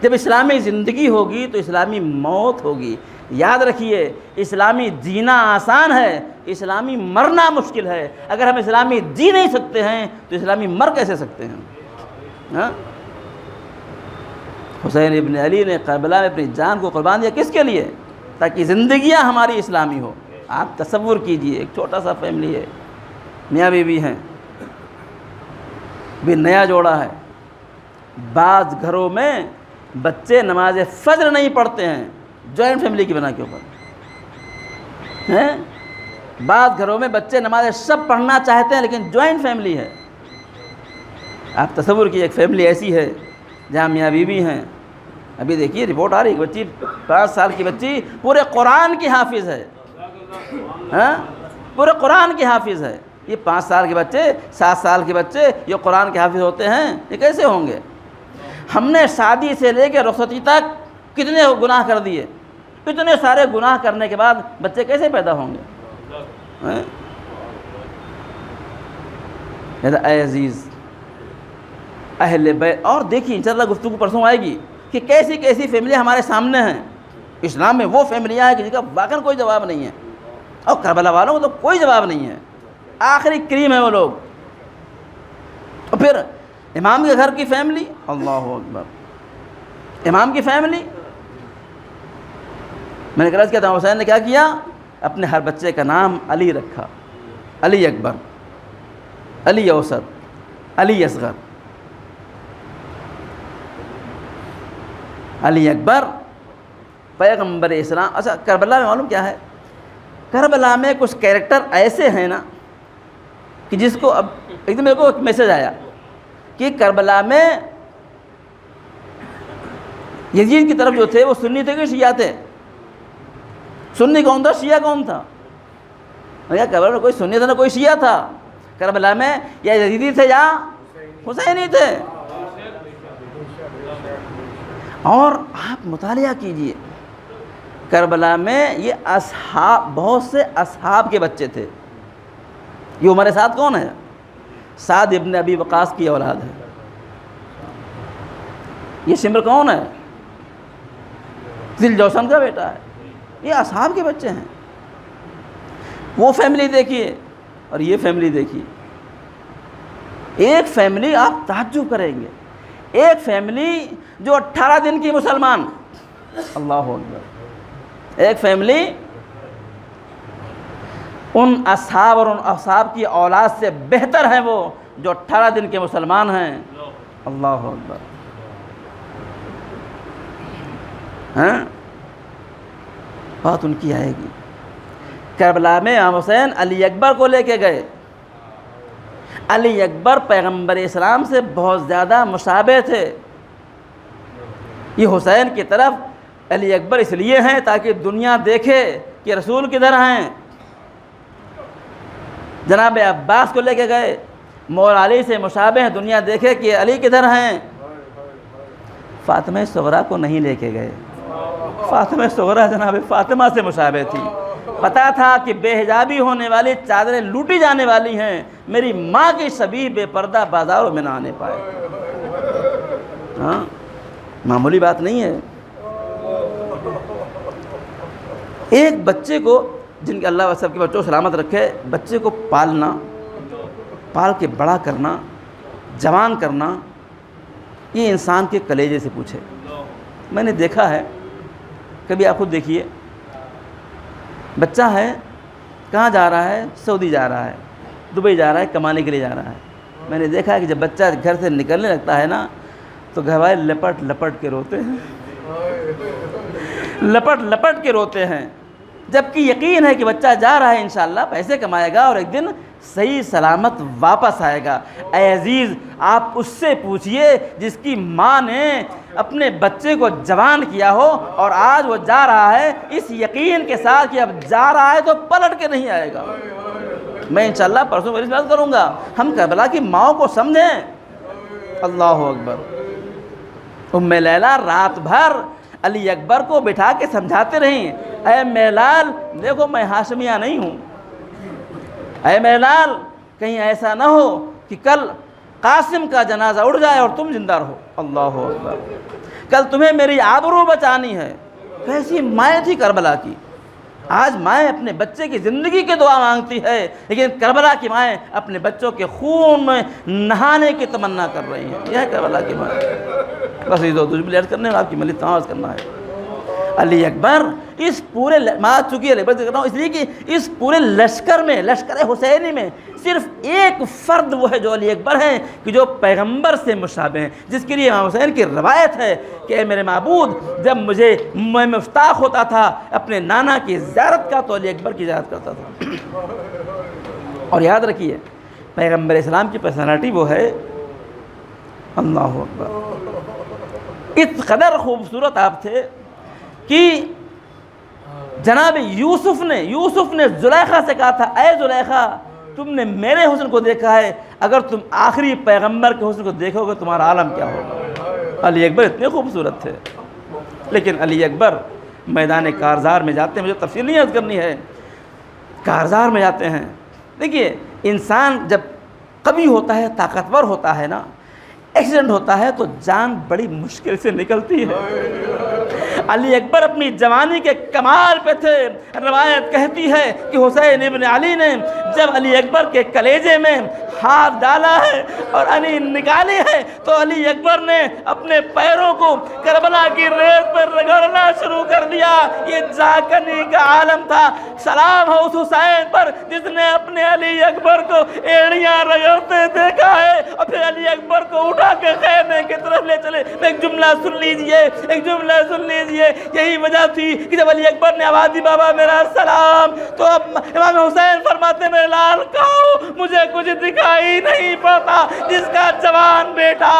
جب اسلامی زندگی ہوگی تو اسلامی موت ہوگی۔ یاد رکھیے اسلامی جینا آسان ہے، اسلامی مرنا مشکل ہے۔ اگر ہم اسلامی جی نہیں سکتے ہیں تو اسلامی مر کیسے سکتے ہیں؟ ہاں، حسین ابن علی نے کربلا میں اپنی جان کو قربان دیا، کس کے لیے؟ تاکہ زندگیاں ہماری اسلامی ہو۔ آپ تصور کیجئے ایک چھوٹا سا فیملی ہے، میاں بیوی ہیں، بھی نیا جوڑا ہے، بعض گھروں میں بچے نماز فجر نہیں پڑھتے ہیں جوائنٹ فیملی کی بنا کے اوپر ہیں، بعض گھروں میں بچے نماز شب پڑھنا چاہتے ہیں لیکن جوائنٹ فیملی ہے۔ آپ تصور کیجئے ایک فیملی ایسی ہے جہاں میاں بیوی ہیں، ابھی دیکھیے رپورٹ آ رہی ہے، بچی 5 سال کی بچی پورے قرآن کی حافظ ہے، ہاں، پورے قرآن کی حافظ ہے۔ یہ 5 سال کے بچے، 7 سال کے بچے یہ قرآن کے حافظ ہوتے ہیں، یہ کیسے ہوں گے؟ ہم نے شادی سے لے کے رخصتی تک کتنے گناہ کر دیے، اتنے سارے گناہ کرنے کے بعد بچے کیسے پیدا ہوں گے؟ اے عزیز، اہل بیت، اور دیکھیے انشاءاللہ گفتگو پرسوں آئے گی کہ کیسی کیسی فیملی ہمارے سامنے ہیں۔ اسلام میں وہ فیملیاں ہیں کہ جن کا واقعاً کوئی جواب نہیں ہے، اور کربلا والوں کو تو کوئی جواب نہیں ہے، آخری کریم ہے وہ لوگ۔ اور پھر امام کے گھر کی فیملی، اللہ اکبر، امام کی فیملی، میں نے عرض کیا تھا حسین نے کیا کیا، اپنے ہر بچے کا نام علی رکھا، علی اکبر، علی اوسط، علی اصغر، علی اکبر پیغمبر اسلام۔ اچھا کربلا میں معلوم کیا ہے، کربلا میں کچھ کیریکٹر ایسے ہیں نا کہ جس کو اب ایک دن میرے کو ایک میسج آیا کہ کربلا میں یزید کی طرف جو تھے وہ سنی تھے کہ شیعہ تھے؟ سنی کون تھا، شیعہ کون تھا؟ کربلا میں کوئی سنی تھا نہ کوئی شیعہ تھا، کربلا میں یا یزیدی تھے یا حسینی تھے۔ اور آپ مطالعہ کیجئے کربلا میں یہ اصحاب، بہت سے اصحاب کے بچے تھے. یہ عمر سعد کون ہے؟ سعد ابن ابی وقاص کی اولاد ہے. یہ شمر کون ہے؟ ذل جوشن کا بیٹا ہے. یہ اصحاب کے بچے ہیں. وہ فیملی دیکھیے اور یہ فیملی دیکھیے. ایک فیملی آپ تعجب کریں گے، ایک فیملی جو 18 دن کی مسلمان، اللہ اکبر، ایک فیملی ان اصحاب اور ان اصحاب کی اولاد سے بہتر ہیں وہ جو 18 دن کے مسلمان ہیں. اللہ اکبر. ہاں، بات ان کی آئے گی. کربلا میں امام حسین علی اکبر کو لے کے گئے. علی اکبر پیغمبر اسلام سے بہت زیادہ مشابہ تھے. یہ حسین کی طرف علی اکبر اس لیے ہیں تاکہ دنیا دیکھے کہ رسول کدھر ہیں. جناب عباس کو لے کے گئے، مولا علی سے مشابہ ہیں، دنیا دیکھے کہ علی کدھر ہیں. فاطمہ صغرا کو نہیں لے کے گئے. فاطمہ صغرا جناب فاطمہ سے مشابہ تھی. پتا تھا کہ بے حجابی ہونے والی چادریں لوٹی جانے والی ہیں، میری ماں کی شبیہ بے پردہ بازاروں میں نہ آنے پائے. ہاں، معمولی بات نہیں ہے. ایک بچے کو، جن کے اللہ سب کے بچوں کو سلامت رکھے، بچے کو پالنا، پال کے بڑا کرنا، جوان کرنا، یہ انسان کے کلیجے سے پوچھے. میں نے دیکھا ہے، کبھی آپ خود دیکھیے، بچہ ہے، کہاں جا رہا ہے؟ سعودی جا رہا ہے، دبئی جا رہا ہے، کمانے کے لیے جا رہا ہے. میں نے دیکھا ہے کہ جب بچہ گھر سے نکلنے لگتا ہے نا تو گھر والے لپٹ لپٹ کے روتے ہیں، لپٹ لپٹ کے روتے ہیں، جبکہ یقین ہے کہ بچہ جا رہا ہے انشاءاللہ پیسے کمائے گا اور ایک دن صحیح سلامت واپس آئے گا. اے عزیز، آپ اس سے پوچھئے جس کی ماں نے اپنے بچے کو جوان کیا ہو اور آج وہ جا رہا ہے اس یقین کے ساتھ کہ اب جا رہا ہے تو پلٹ کے نہیں آئے گا. میں انشاءاللہ پرسوں میری بات کروں گا. ہم کربلا کی ماؤں کو سمجھیں. اللہ اکبر. ام لیلہ رات بھر علی اکبر کو بٹھا کے سمجھاتے رہیں، اے میلال دیکھو میں ہاشمیہ نہیں ہوں، اے میلال کہیں ایسا نہ ہو کہ کل قاسم کا جنازہ اڑ جائے اور تم زندہ رہو. اللہ اکبر. کل تمہیں میری آبرو بچانی ہے. کیسی مائیں تھی کربلا کی. آج مائیں اپنے بچے کی زندگی کی دعا مانگتی ہے، لیکن کربلا کی مائیں اپنے بچوں کے خون میں نہانے کی تمنا کر رہی ہیں. یہ ہے کربلا کی مائیں. بس یہ دو تجھ بھی لیٹ کرنے آپ کی ملی تماز کرنا ہے. علی اکبر اس پورے بات چکی ہے کر رہا ہوں اس لیے کہ اس پورے لشکر میں، لشکر حسینی میں صرف ایک فرد وہ ہے جو علی اکبر ہیں کہ جو پیغمبر سے مشابہ ہیں، جس کے لیے امام حسین کی روایت ہے کہ اے میرے معبود، جب میں مفتاح ہوتا تھا اپنے نانا کی زیارت کا تو علی اکبر کی زیارت کرتا تھا. اور یاد رکھیے پیغمبر اسلام کی پرسنالٹی وہ ہے، اللہ اکبر، اس قدر خوبصورت آپ تھے کہ جناب یوسف نے زلیخا سے کہا تھا، اے زلیخا تم نے میرے حسن کو دیکھا ہے، اگر تم آخری پیغمبر کے حسن کو دیکھو گے تمہارا عالم کیا ہوگا. علی اکبر اتنے خوبصورت تھے. لیکن علی اکبر میدان کارزار میں جاتے ہیں، مجھے تفصیل نہیں عرض کرنی ہے، کارزار میں جاتے ہیں. دیکھیے انسان جب قوی ہوتا ہے، طاقتور ہوتا ہے نا، ایکسیڈنٹ ہوتا ہے تو جان بڑی مشکل سے نکلتی ہے. علی اکبر اپنی جوانی کے کمال پہ تھے. روایت کہتی ہے کہ حسین ابن علی نے جب علی اکبر کے کلیجے میں ہاتھ ڈالا ہے اور انین نکالی ہے تو علی اکبر نے اپنے پیروں کو کربلا کی ریت پر رگڑنا شروع کر دیا. یہ جاکنی کا عالم تھا. سلام ہو اس حسین پر جس نے اپنے علی اکبر کو ایڑیاں رگڑتے دیکھا ہے اور پھر علی اکبر کو اٹھا کے خیمے کی طرف لے چلے. ایک جملہ سن لیجئے، یہی وجہ تھی کہ جب علی اکبر نے آواز دی بابا میرا سلام، تو اب امام حسین فرماتے میرے لال کہو مجھے کچھ دکھائی نہیں پڑتا. جس کا جوان بیٹا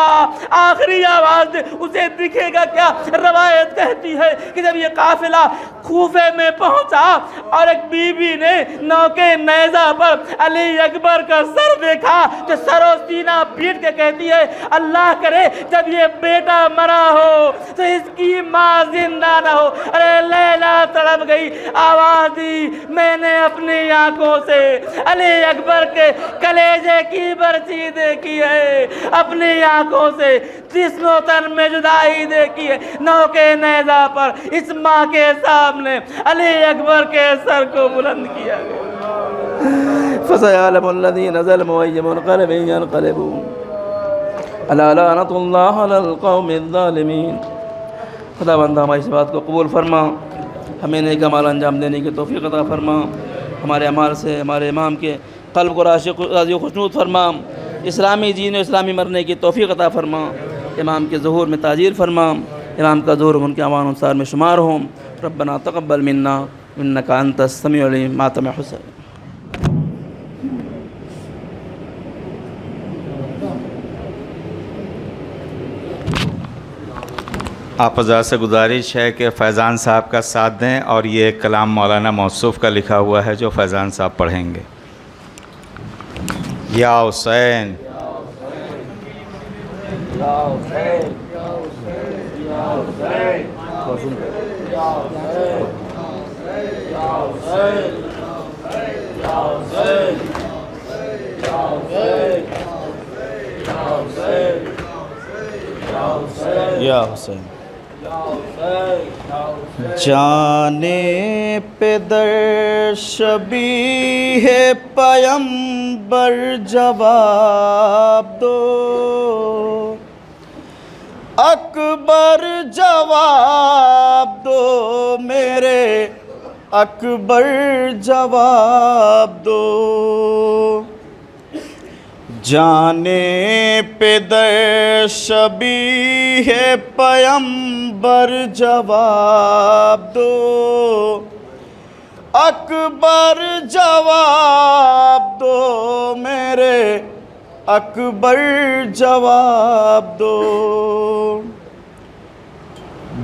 آخری آواز دے اسے دکھے گا کیا؟ روایت کہتی ہے کہ جب یہ قافلہ کوفے میں پہنچا اور ایک بیوی نے نوکے نیزہ پر علی اکبر کا سر دیکھا تو سر و سینہ پیٹ کے کہتی ہے اللہ کرے جب یہ بیٹا مرا ہو تو اس کی ماں زندہ نہ ہو۔ ارے لیلا تڑپ گئی، آواز دی میں نے اپنی آنکھوں سے علی اکبر کے کلیجے کی برچی دیکھی ہے، اپنی آنکھوں سے جسم و تن میں جدائی دیکھی ہے۔ نوکے نیزہ پر اس ماں کے سامنے علی اکبر کے سر کو بلند کیا گیا۔ فَسَيَعْلَمُ الَّذِينَ ظَلَمُوا أَيَّ مُنقَلِبٍ يَنقَلِبُونَ أَلَا لَعْنَةُ اللَّهِ عَلَى الْقَوْمِ الظَّالِمِينَ۔ خدا بندہ ہماری اس بات کو قبول فرما، ہمیں نیک اعمال انجام دینے کی توفیق عطا فرما، ہمارے اعمال سے ہمارے امام کے قلب کو راضی و خوشنود فرما، اسلامی جینے و اسلامی مرنے کی توفیق عطا فرما، امام کے ظہور میں تاجیر فرما، امام کا ظہور ان کے امان انصار میں شمار ہوں۔ ربنا تقبل منا انک انت السمیع العلیم۔ ماتم حسین۔ آپ حضرات سے گزارش ہے کہ فیضان صاحب کا ساتھ دیں، اور یہ ایک کلام مولانا موصوف کا لکھا ہوا ہے جو فیضان صاحب پڑھیں گے۔ یا حسین یا حسین۔ جانے پہ در شبیہ پیمبر جواب دو، اکبر جواب دو میرے اکبر جواب دو۔ جانے پہ در شبیہ پیمبر جواب دو، اکبر جواب دو میرے اکبر جواب دو۔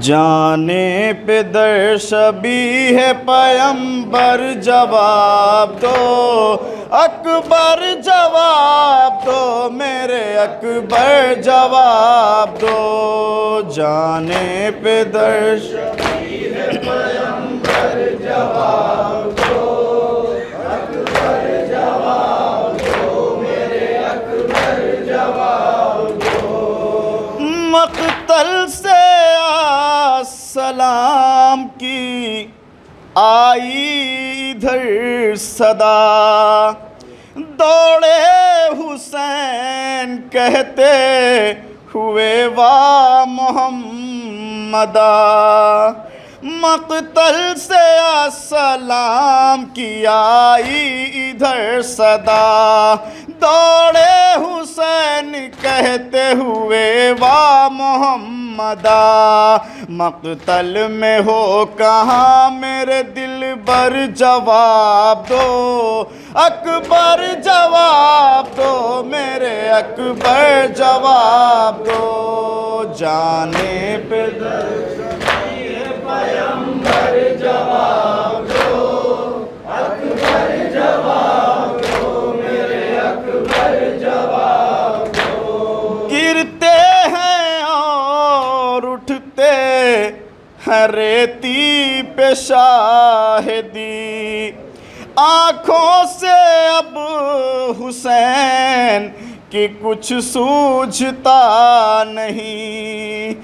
جانے پہ در شبیہ پیمبر جواب دو، اکبر جواب دو میرے اکبر جواب دو۔ جانے پہ در شبیہ پیمبر جواب دو، اکبر جواب دو میرے اکبر جواب دو۔ مقتل سے سلام کی آئی ادھر صدا، دوڑے حسین کہتے ہوئے وا محمدا۔ مقتل سے سلام کی آئی ادھر صدا، دوڑے حسین کہتے ہوئے وا محمدا۔ مقتل میں ہو کہاں میرے دل بر جواب دو، اکبر جواب دو میرے اکبر جواب دو۔ جانے پہ در شبیہ پیمبر جواب دو، اکبر جواب دو میرے اکبر جواب دو۔ گرتے ہیں اور اٹھتے ہیں ریتی پہ شاہدی، آنکھوں سے اب حسین کی کچھ سوجھتا نہیں۔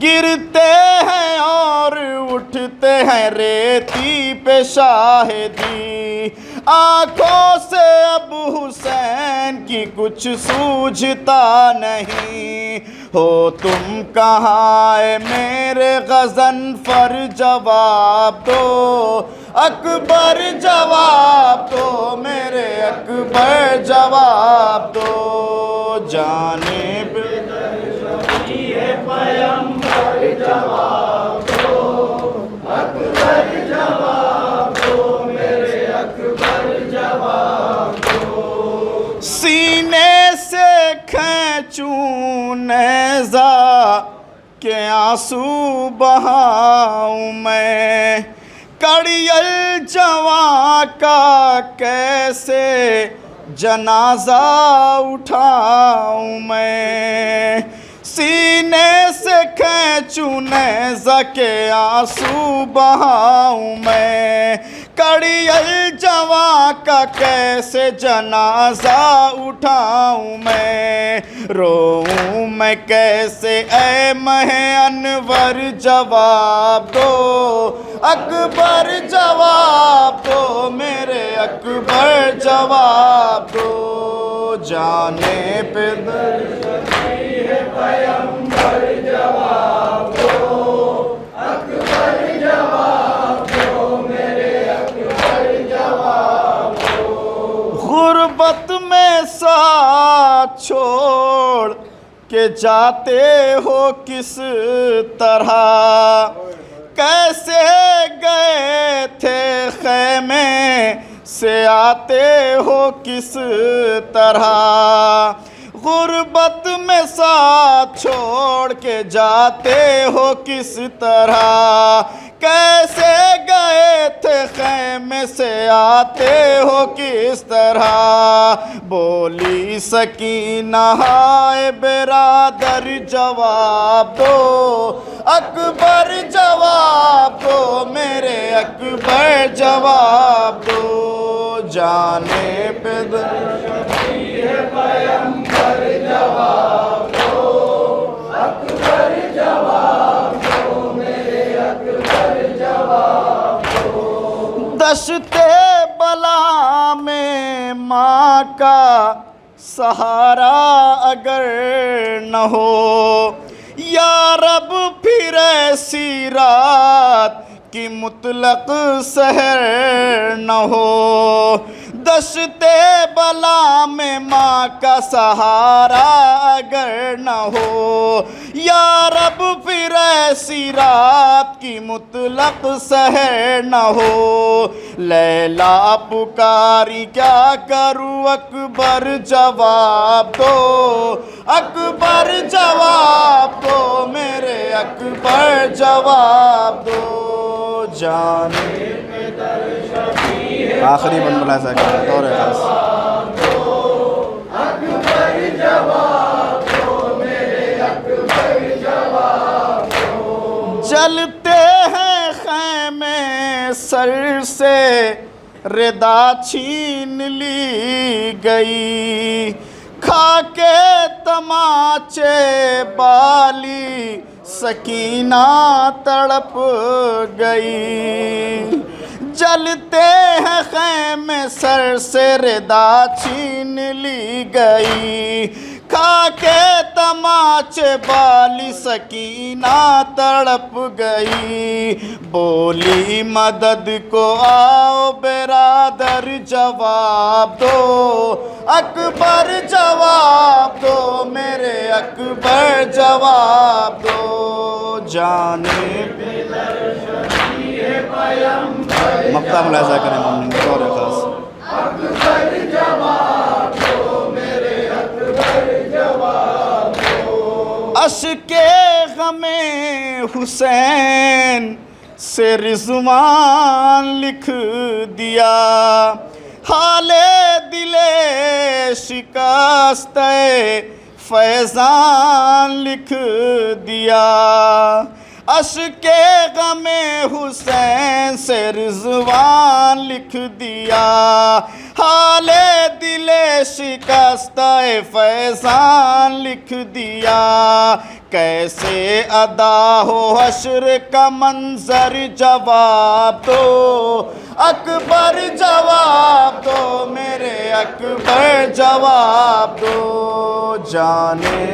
گرتے ہیں اور اٹھتے ہیں ریتی پہ شاہدی، آنکھوں سے اب حسین کی کچھ سوجھتا نہیں۔ ہو تم کہاں اے میرے غضنفر جواب دو، اکبر جواب دو میرے اکبر جواب دو۔ جانے پہ در شبیہ پیمبر جواب دو، اکبر جواب دو میرے اکبر جواب دو۔ سینے سے کھینچوں نیزہ کہ آنسو بہاؤں میں، کڑیل جواں کا کیسے جنازہ اٹھاؤں میں، سینے سے کھینچوں نیزہ کے آنسو بہاؤں میں، کڑیل جواں کا کیسے جنازہ اٹھاؤں میں، روؤں میں کیسے اے مہ انور جواب دو، اکبر جواب دو میرے اکبر جواب دو، جانے پہ غربت میں ساتھ چھوڑ کے جاتے ہو کس طرح، کیسے گئے تھے خیمے سے آتے ہو کس طرح، غربت میں ساتھ چھوڑ کے جاتے ہو کس طرح، کیسے گئے تھے خیمے سے آتے ہو کس طرح، بولی سکینہ ہائے برادر جواب دو، اکبر جواب دو میرے اکبر جواب دو، جانے پہ دشت بلا میں ماں کا سہارا اگر نہ ہو، یا رب پھر ایسی رات کی مطلق سحر نہ ہو، دشت بلا میں ماں کا سہارا اگر نہ ہو، یا رب پھر ایسی رات کی مطلق سحر نہ ہو، لیلا پکاری کیا کروں اکبر جواب دو، اکبر جواب دو میرے اکبر جواب دو، جانے آخری بند ملاحظہ کریں دور خاص، جلتے ہیں خیمے سر سے ردا چھین لی گئی، کھا کے تماچے بالی سکینہ تڑپ گئی، جلتے ہیں خیمے سر سے ردا چھین لی گئی، کھا کے تماچے بالی سکینہ تڑپ گئی، بولی مدد کو آؤ برادر جواب دو، اکبر جواب دو میرے اکبر جواب دو، جانے مقطع ملاحظہ کریں مومن دور خاص، اشک غم حسین سے رضوان لکھ دیا، حال دل شکست فیضان لکھ دیا، اشک غم حسین سے رضوان لکھ دیا، حال دل شکست فیضان لکھ دیا، کیسے ادا ہو حشر کا منظر جواب دو، اکبر جواب دو میرے اکبر جواب دو، جانے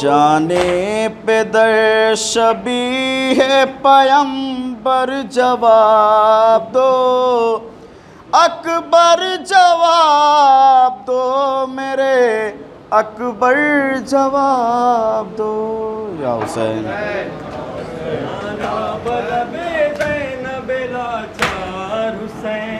جانے پہ در شبیہ پیمبر جواب دو، اکبر جواب دو میرے اکبر جواب دو، یا حسین حسین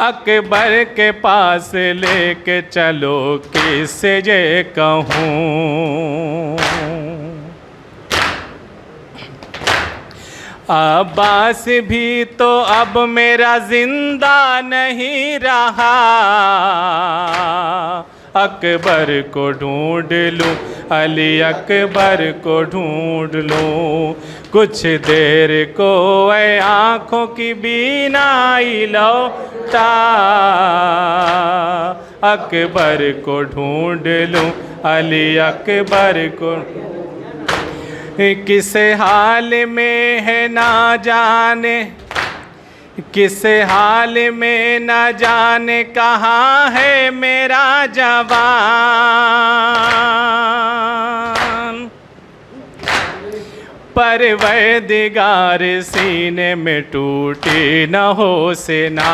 اکبر کے پاس لے کے چلو کس سے یہ کہوں، عباس بھی تو اب میرا زندہ نہیں رہا، اکبر کو ڈھونڈ لوں، علی اکبر کو ڈھونڈ لوں، کچھ دیر کو اے آنکھوں کی بینائی لوٹا، اکبر کو ڈھونڈ لوں، علی اکبر کو، کس حال میں ہے نہ جانے، کس حال میں نہ جانے کہاں ہے میرا جوان، پروردگار سینے میں ٹوٹی نہ ہو سنا،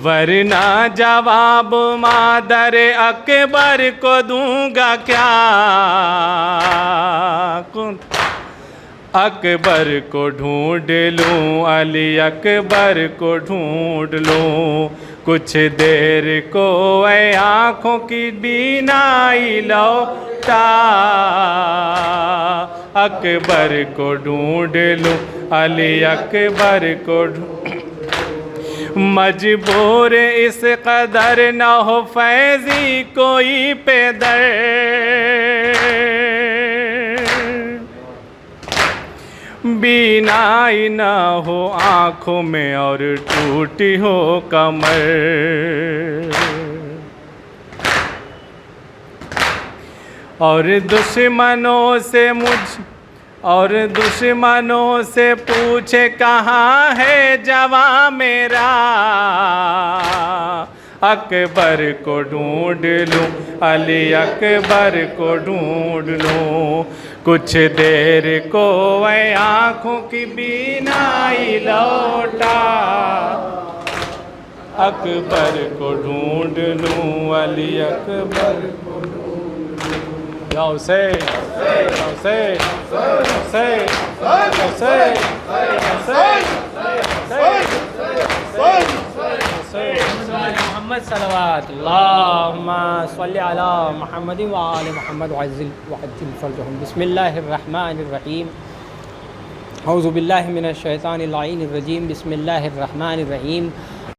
ورنہ جواب مادر اکبر کو دوں گا کیا، اکبر کو ڈھونڈ لوں، علی اکبر کو ڈھونڈ لوں، کچھ دیر کو اے آنکھوں کی بینائی لوٹا، اکبر کو ڈھونڈ لوں، علی اکبر کو مجبور اس قدر نہ ہو فیضی کوئی پیدر، بینائی نہ ہو آنکھوں میں اور ٹوٹی ہو کمر، اور دشمنوں سے پوچھے کہاں ہے جواں میرا، اکبر کو ڈھونڈ لوں، علی اکبر کو ڈھونڈ لوں، کچھ دیر کو اے آنکھوں کی بینائی لوٹا، اکبر کو ڈھونڈ لوں، علی اکبر کو ڈھونڈ لوں، یا حسین یا حسین حسین حسین محمد صلوات اللہم صلی علی محمد وآل محمد وعجل فرجہم۔ بسم اللہ الرحمن الرحیم، اعوذ باللہ من الشیطان اللعین الرجیم، بسم اللہ الرحمن الرحیم۔